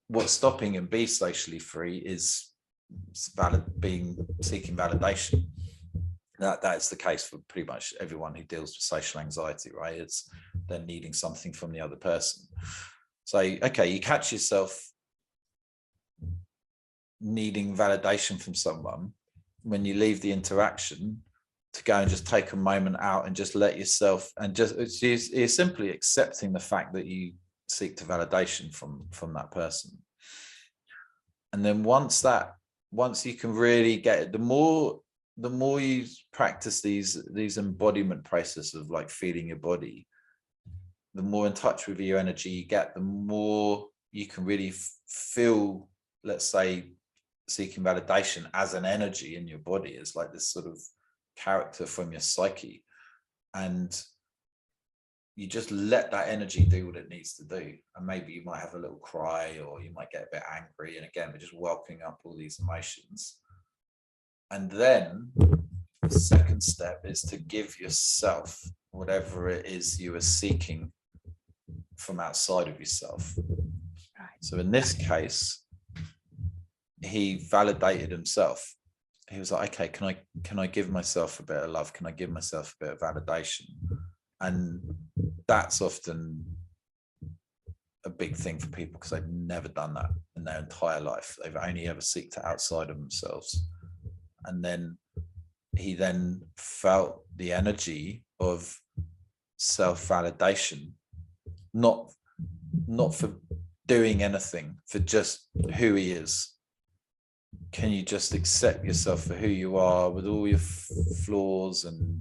what's stopping him be socially free is seeking validation. That's the case for pretty much everyone who deals with social anxiety, right? It's they're needing something from the other person. So okay, you catch yourself needing validation from someone when you leave the interaction, to go and just take a moment out and just let yourself, and just it's simply accepting the fact that you seek to validation from that person. And then once you can really get it, the more you practice these embodiment processes of like feeling your body, the more in touch with your energy you get, the more you can really feel, let's say, seeking validation as an energy in your body. It's like this sort of character from your psyche, and you just let that energy do what it needs to do. And maybe you might have a little cry, or you might get a bit angry, and again, we're just welcoming up all these emotions. And then the second step is to give yourself whatever it is you are seeking from outside of yourself. So in this case, he validated himself. He was like, okay, can I give myself a bit of love? Can I give myself a bit of validation? And that's often a big thing for people, because they've never done that in their entire life. They've only ever seeked it outside of themselves. And then he then felt the energy of self-validation, not for doing anything, for just who he is. Can you just accept yourself for who you are, with all your flaws and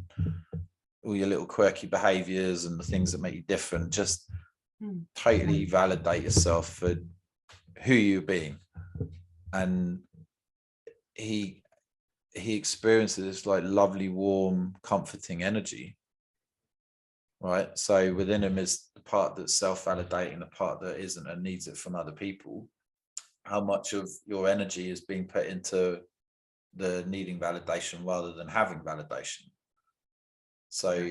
all your little quirky behaviors and the things that make you different? Just totally validate yourself for who you're being. And he experiences this like lovely, warm, comforting energy, right? So within him is the part that's self-validating, the part that isn't and needs it from other people. How much of your energy is being put into the needing validation rather than having validation? So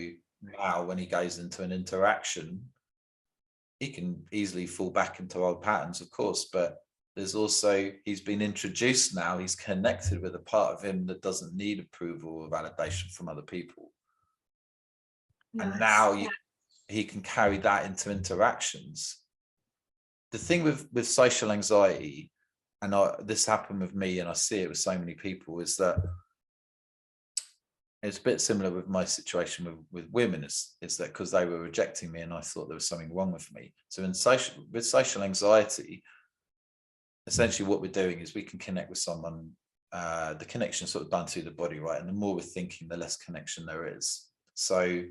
now when he goes into an interaction, he can easily fall back into old patterns, of course, but there's also, he's been introduced now, he's connected with a part of him that doesn't need approval or validation from other people. And now he can carry that into interactions. The thing with social anxiety, and this happened with me and I see it with so many people, is that it's a bit similar with my situation with women, is that because they were rejecting me and I thought there was something wrong with me. So with social anxiety, essentially what we're doing is we can connect with someone, the connection sort of done through the body, right? And the more we're thinking, the less connection there is. So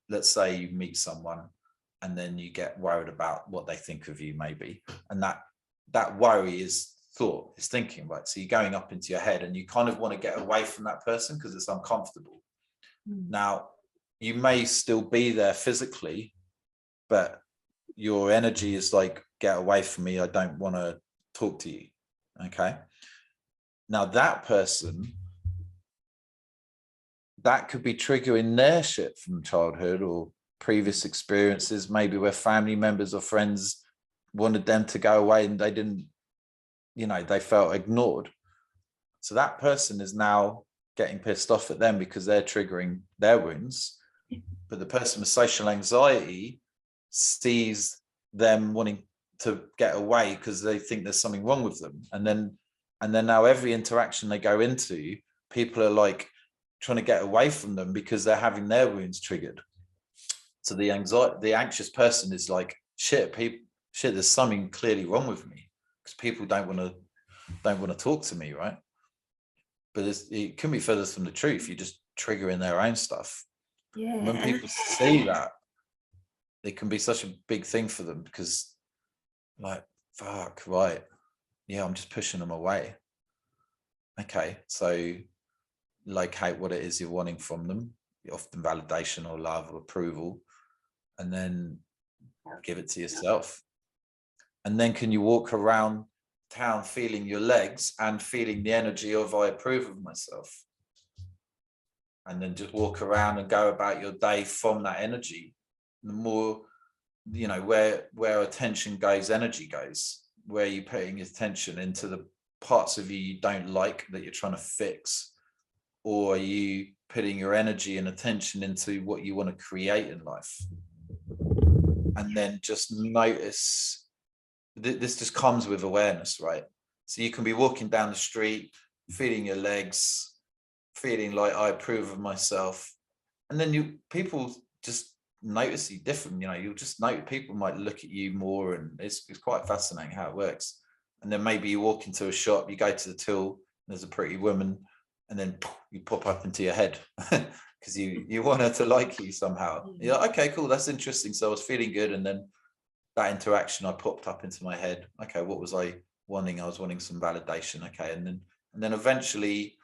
let's say you meet someone and then you get worried about what they think of you, maybe. And that worry is thought, is thinking, right? So you're going up into your head and you kind of want to get away from that person because it's uncomfortable. Now, you may still be there physically, but your energy is like, get away from me. I don't want to talk to you. Okay. Now that person, that could be triggering their shit from childhood or previous experiences, maybe where family members or friends wanted them to go away and they didn't, they felt ignored. So that person is now getting pissed off at them because they're triggering their wounds. But the person with social anxiety sees them wanting to get away because they think there's something wrong with them. And then now every interaction they go into, people are like trying to get away from them because they're having their wounds triggered. So the anxious person is like, shit, there's something clearly wrong with me because people don't want to talk to me, right? But it can be further from the truth. You're just triggering their own stuff. Yeah. And when people see that, it can be such a big thing for them because, like, fuck, right? Yeah, I'm just pushing them away. Okay, so locate what it is you're wanting from them, often validation or love or approval, and then give it to yourself. And then can you walk around town feeling your legs and feeling the energy of, I approve of myself, and then just walk around and go about your day from that energy. The more, where attention goes, energy goes. Where you're putting attention into the parts of you don't like that you're trying to fix, or are you putting your energy and attention into what you want to create in life? And then just notice, this just comes with awareness, right? So you can be walking down the street, feeling your legs, feeling like I approve of myself. And then people just notice you different. You'll just note people might look at you more, and it's quite fascinating how it works. And then maybe you walk into a shop, you go to the till, there's a pretty woman, and then you pop up into your head because you want her to like you somehow. You're like, okay, cool, that's interesting. So I was feeling good, and then that interaction, I popped up into my head. Okay, what was I wanting? I was wanting some validation. Okay, and then eventually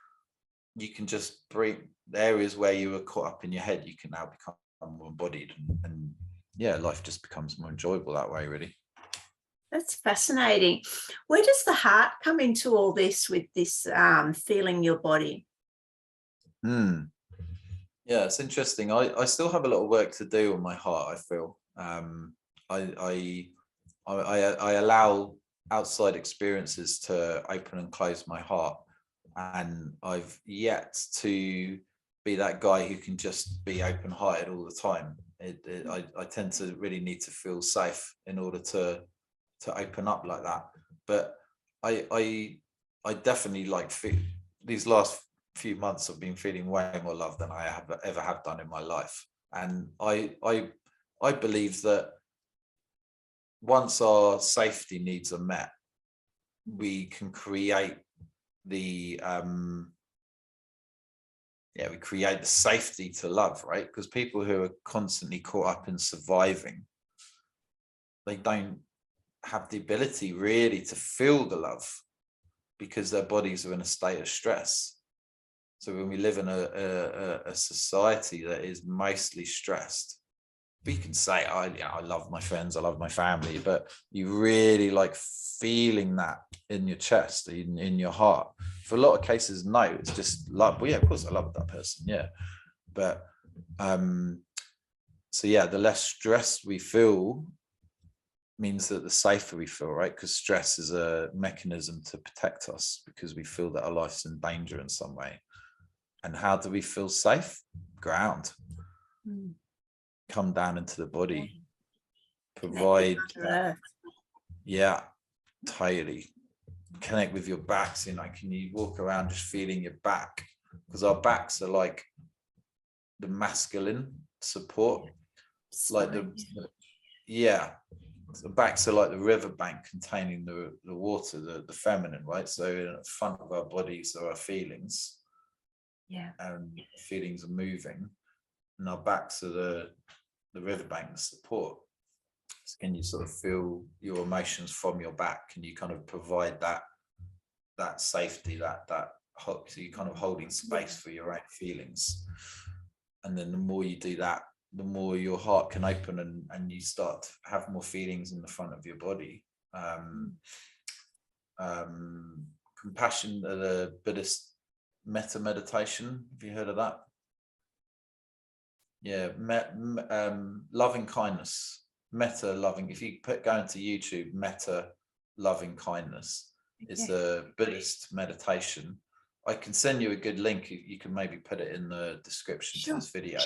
you can just bring the areas where you were caught up in your head, you can now become more embodied, and yeah, life just becomes more enjoyable that way, really. That's fascinating. Where does the heart come into all this with this feeling your body? Yeah, it's interesting. I still have a lot of work to do on my heart, I feel. I allow outside experiences to open and close my heart, and I've yet to be that guy who can just be open-hearted all the time. I tend to really need to feel safe in order to open up like that. But I definitely these last few months I've been feeling way more love than I ever have done in my life. And I believe that once our safety needs are met, we can create the we create the safety to love, right? Because people who are constantly caught up in surviving, they don't have the ability really to feel the love because their bodies are in a state of stress. So when we live in a society that is mostly stressed, we can say, I love my friends, I love my family, but you really like feeling that in your chest, in your heart. For a lot of cases, no, it's just love. Well, yeah, of course I love that person, yeah. But So yeah, the less stress we feel means that the safer we feel, right? Because stress is a mechanism to protect us because we feel that our life's in danger in some way. And how do we feel safe? Ground. Come down into the body. Provide that. Yeah, totally. Connect with your backs. Can you walk around just feeling your back? Because our backs are like the masculine support. Like the backs are like the riverbank containing the water, the feminine, right? So in the front of our bodies are our feelings. Yeah. And feelings are moving. And our backs are the riverbank, the support. So can you sort of feel your emotions from your back? Can you kind of provide that safety, so you're kind of holding space for your own feelings. And then the more you do that, the more your heart can open and you start to have more feelings in the front of your body. Compassion, the Buddhist metta meditation. Have you heard of that? Yeah, loving kindness. Metta loving. If you go into YouTube, metta loving kindness is the Buddhist meditation. I can send you a good link. You can maybe put it in the description to this video.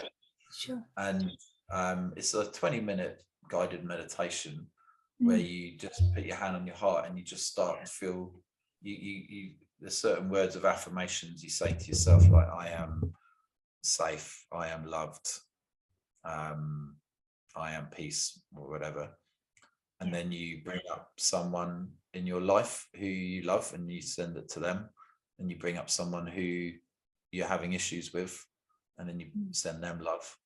Sure. And it's a 20-minute guided meditation where you just put your hand on your heart and you just start to feel you there's certain words of affirmations you say to yourself, like, I am safe, I am loved, I am peace, or whatever. And then you bring up someone in your life who you love and you send it to them. And you bring up someone who you're having issues with, and then you send them love.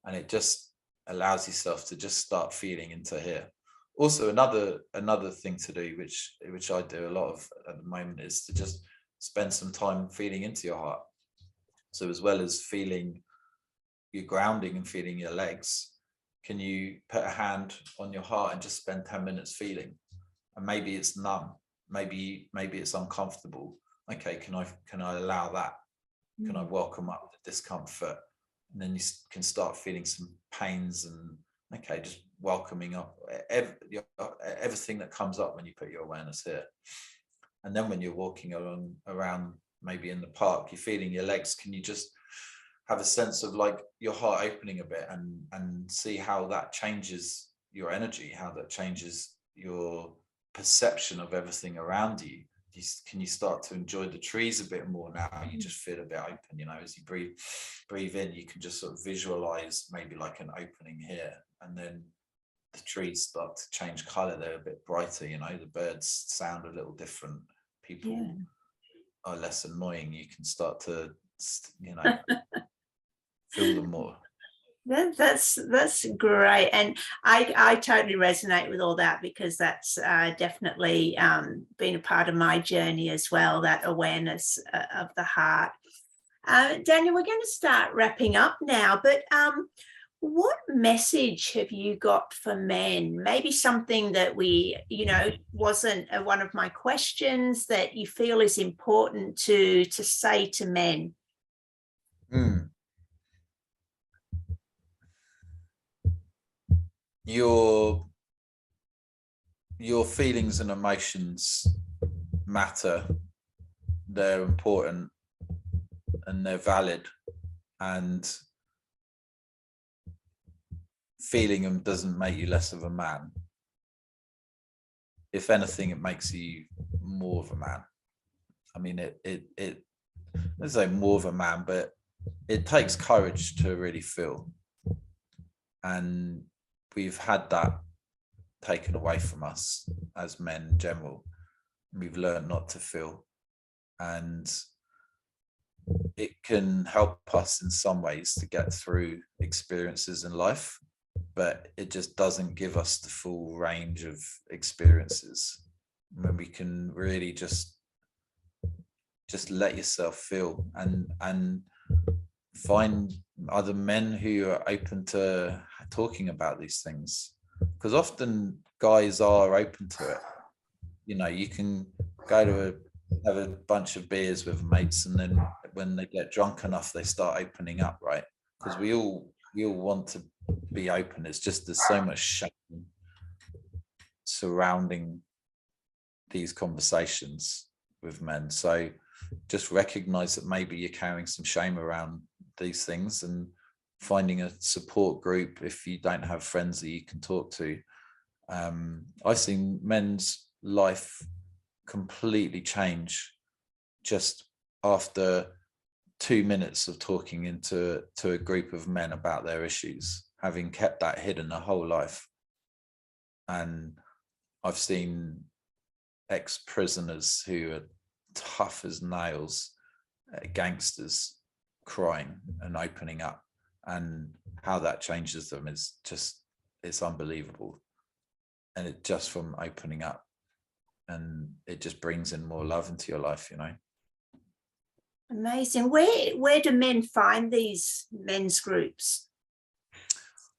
And it just allows yourself to just start feeling into here. Also, another thing to do, which I do a lot of at the moment, is to just spend some time feeling into your heart. So as well as feeling your grounding and feeling your legs, can you put a hand on your heart and just spend 10 minutes feeling? And maybe it's numb, maybe it's uncomfortable. Okay, can I allow that? Can I welcome up the discomfort? And then you can start feeling some pains, and okay, just welcoming up everything that comes up when you put your awareness here. And then when you're walking around maybe in the park, you're feeling your legs, can you just have a sense of like your heart opening a bit and see how that changes your energy, how that changes your perception of everything around you. Can you start to enjoy the trees a bit more now? You just feel a bit open, as you breathe in, you can just sort of visualize maybe like an opening here, and then the trees start to change color. They're a bit brighter, the birds sound a little different. People are less annoying. You can start to, feel them more. That's great, and I totally resonate with all that, because that's definitely been a part of my journey as well, that awareness of the heart. Daniel, we're going to start wrapping up now, but what message have you got for men? Maybe something that wasn't one of my questions that you feel is important to say to men. Your feelings and emotions matter. They're important and they're valid, and feeling them doesn't make you less of a man. If anything, it makes you more of a man. I mean, let's say more of a man, but it takes courage to really feel. And we've had that taken away from us as men in general. We've learned not to feel, and it can help us in some ways to get through experiences in life, but it just doesn't give us the full range of experiences. When we can really just let yourself feel and find other men who are open to talking about these things, because often guys are open to it. You can go to have a bunch of beers with mates, and then when they get drunk enough, they start opening up, right? because we all want to be open. It's just there's so much shame surrounding these conversations with men. So just recognize that maybe you're carrying some shame around these things, and finding a support group if you don't have friends that you can talk to. I've seen men's life completely change just after 2 minutes of talking to a group of men about their issues, having kept that hidden their whole life. And I've seen ex-prisoners who are tough as nails, gangsters, crying and opening up, and how that changes them is just, it's unbelievable. And it just from opening up, and it just brings in more love into your life, you know. Amazing. Where do men find these men's groups?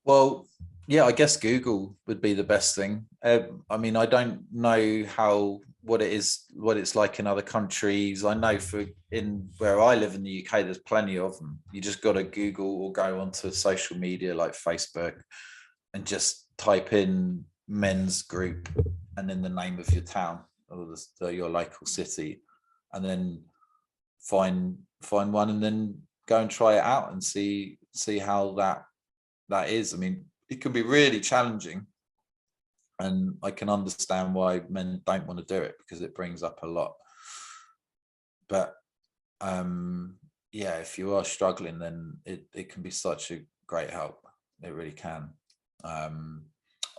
Well, yeah, I guess Google would be the best thing. I mean, I don't know what it's like in other countries. I know in where I live in the UK, there's plenty of them. You just got to Google or go onto social media like Facebook and just type in men's group and then the name of your town or your local city, and then find one and then go and try it out and see how that is. I mean, it can be really challenging, and I can understand why men don't want to do it because it brings up a lot. But yeah, if you are struggling, then it can be such a great help. It really can.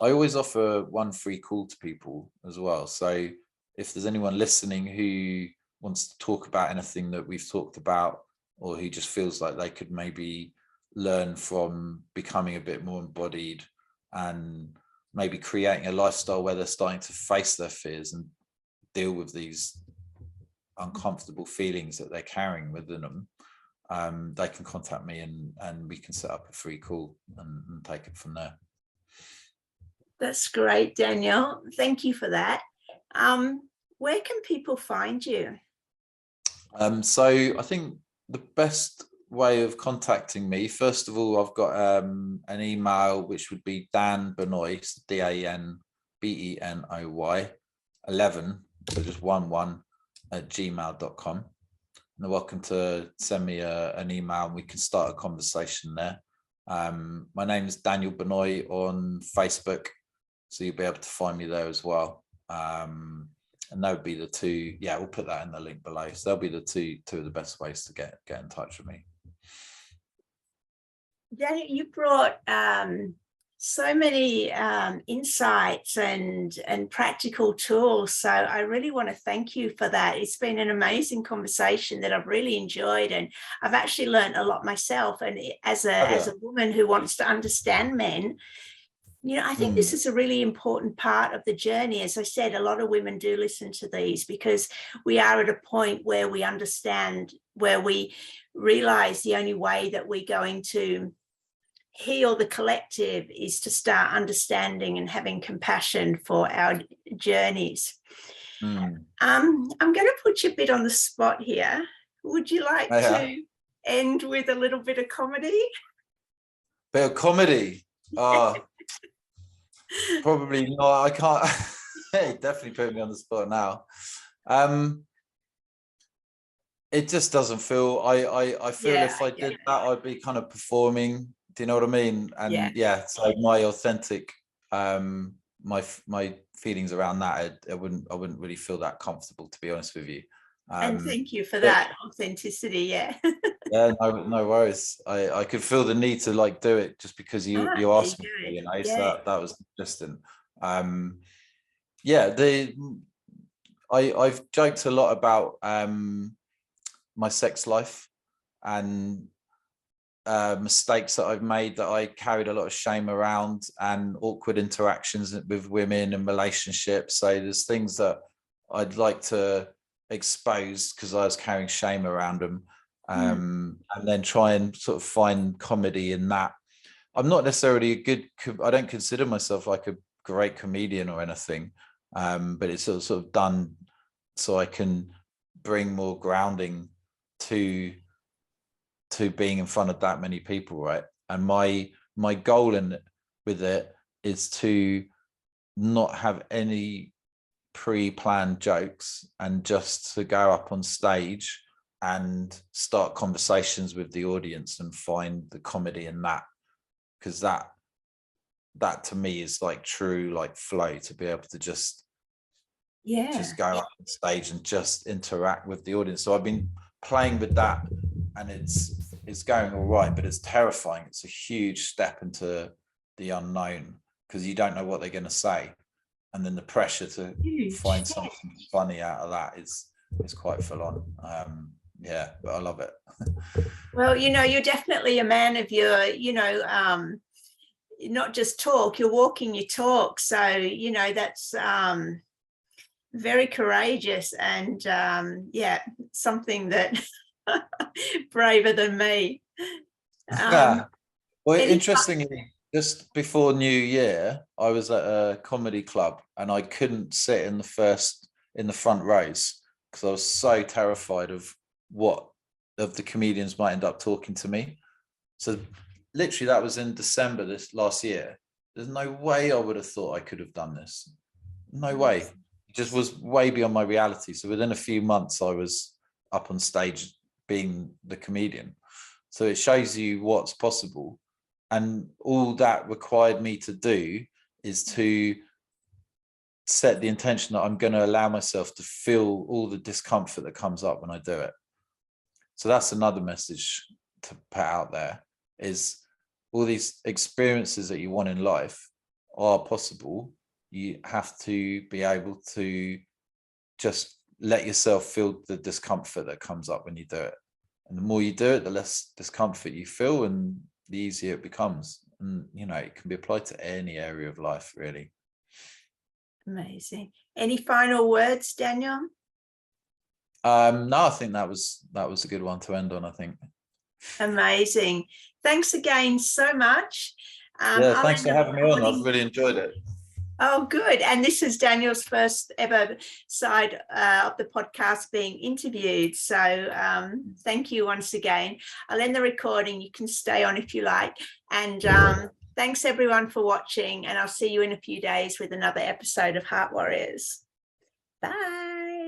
I always offer one free call to people as well. So if there's anyone listening who wants to talk about anything that we've talked about, or who just feels like they could maybe learn from becoming a bit more embodied and maybe creating a lifestyle where they're starting to face their fears and deal with these uncomfortable feelings that they're carrying within them, they can contact me and we can set up a free call and take it from there. That's great, Daniel. Thank you for that. Where can people find you? So I think the best way of contacting me, first of all, I've got an email which would be Dan Benoy, DanBenoy 11, so just 11 @gmail.com. And they're welcome to send me an email and we can start a conversation there. My name is Daniel Benoy on Facebook, so you'll be able to find me there as well. And that would be the two. Yeah, we'll put that in the link below. So they'll be the two of the best ways to get in touch with me. Daniel, you brought so many insights and practical tools. So I really want to thank you for that. It's been an amazing conversation that I've really enjoyed, and I've actually learned a lot myself. And as a woman who wants to understand men, you know, I think this is a really important part of the journey. As I said, a lot of women do listen to these because we are at a point where we understand, where we realize the only way that we're going to heal the collective is to start understanding and having compassion for our journeys. I'm going to put you a bit on the spot here. Would you like to end with a little bit of comedy? Bit of comedy? Probably not. I can't. Hey, definitely put me on the spot now. It just doesn't feel. I feel if I did that, I'd be kind of performing. Do you know what I mean? And yeah, so my authentic, my feelings around that, I wouldn't really feel that comfortable, to be honest with you. And thank you for that authenticity. Yeah. Yeah, no worries. I could feel the need to like do it just because you asked me, you know. So that was interesting. Yeah, I've joked a lot about my sex life and mistakes that I've made, that I carried a lot of shame around, and awkward interactions with women and relationships. So there's things that I'd like to expose because I was carrying shame around them. And then try and sort of find comedy in that. I'm not necessarily I don't consider myself like a great comedian or anything, but it's sort of done so I can bring more grounding to to being in front of that many people, right? And my goal with it is to not have any pre-planned jokes and just to go up on stage and start conversations with the audience and find the comedy in that, because that to me is like true like flow, to be able to just go up on stage and just interact with the audience. So I've been playing with that, and it's going all right, but it's terrifying. It's a huge step into the unknown, because you don't know what they're going to say, and then the pressure to find something funny out of that is quite full on. Yeah, but I love it. Well, you're definitely a man of your, not just talk, you're walking your talk. So, that's very courageous, and something that braver than me. Well, interestingly, just before New Year, I was at a comedy club and I couldn't sit in the front rows because I was so terrified of the comedians might end up talking to me. So literally that was in December this last year. There's no way I would have thought I could have done this. No way. It just was way beyond my reality. So within a few months, I was up on stage being the comedian. So it shows you what's possible. And all that required me to do is to set the intention that I'm going to allow myself to feel all the discomfort that comes up when I do it. So that's another message to put out there, is all these experiences that you want in life are possible. You have to be able to just let yourself feel the discomfort that comes up when you do it. And the more you do it, the less discomfort you feel and the easier it becomes. And, it can be applied to any area of life, really. Amazing. Any final words, Daniel? No, I think that was a good one to end on, I think. Amazing. Thanks again so much. Thanks for having me on. I've really enjoyed it. Oh, good. And this is Daniel's first ever side of the podcast being interviewed. So thank you once again. I'll end the recording. You can stay on if you like. And thanks everyone for watching. And I'll see you in a few days with another episode of Heart Warriors. Bye.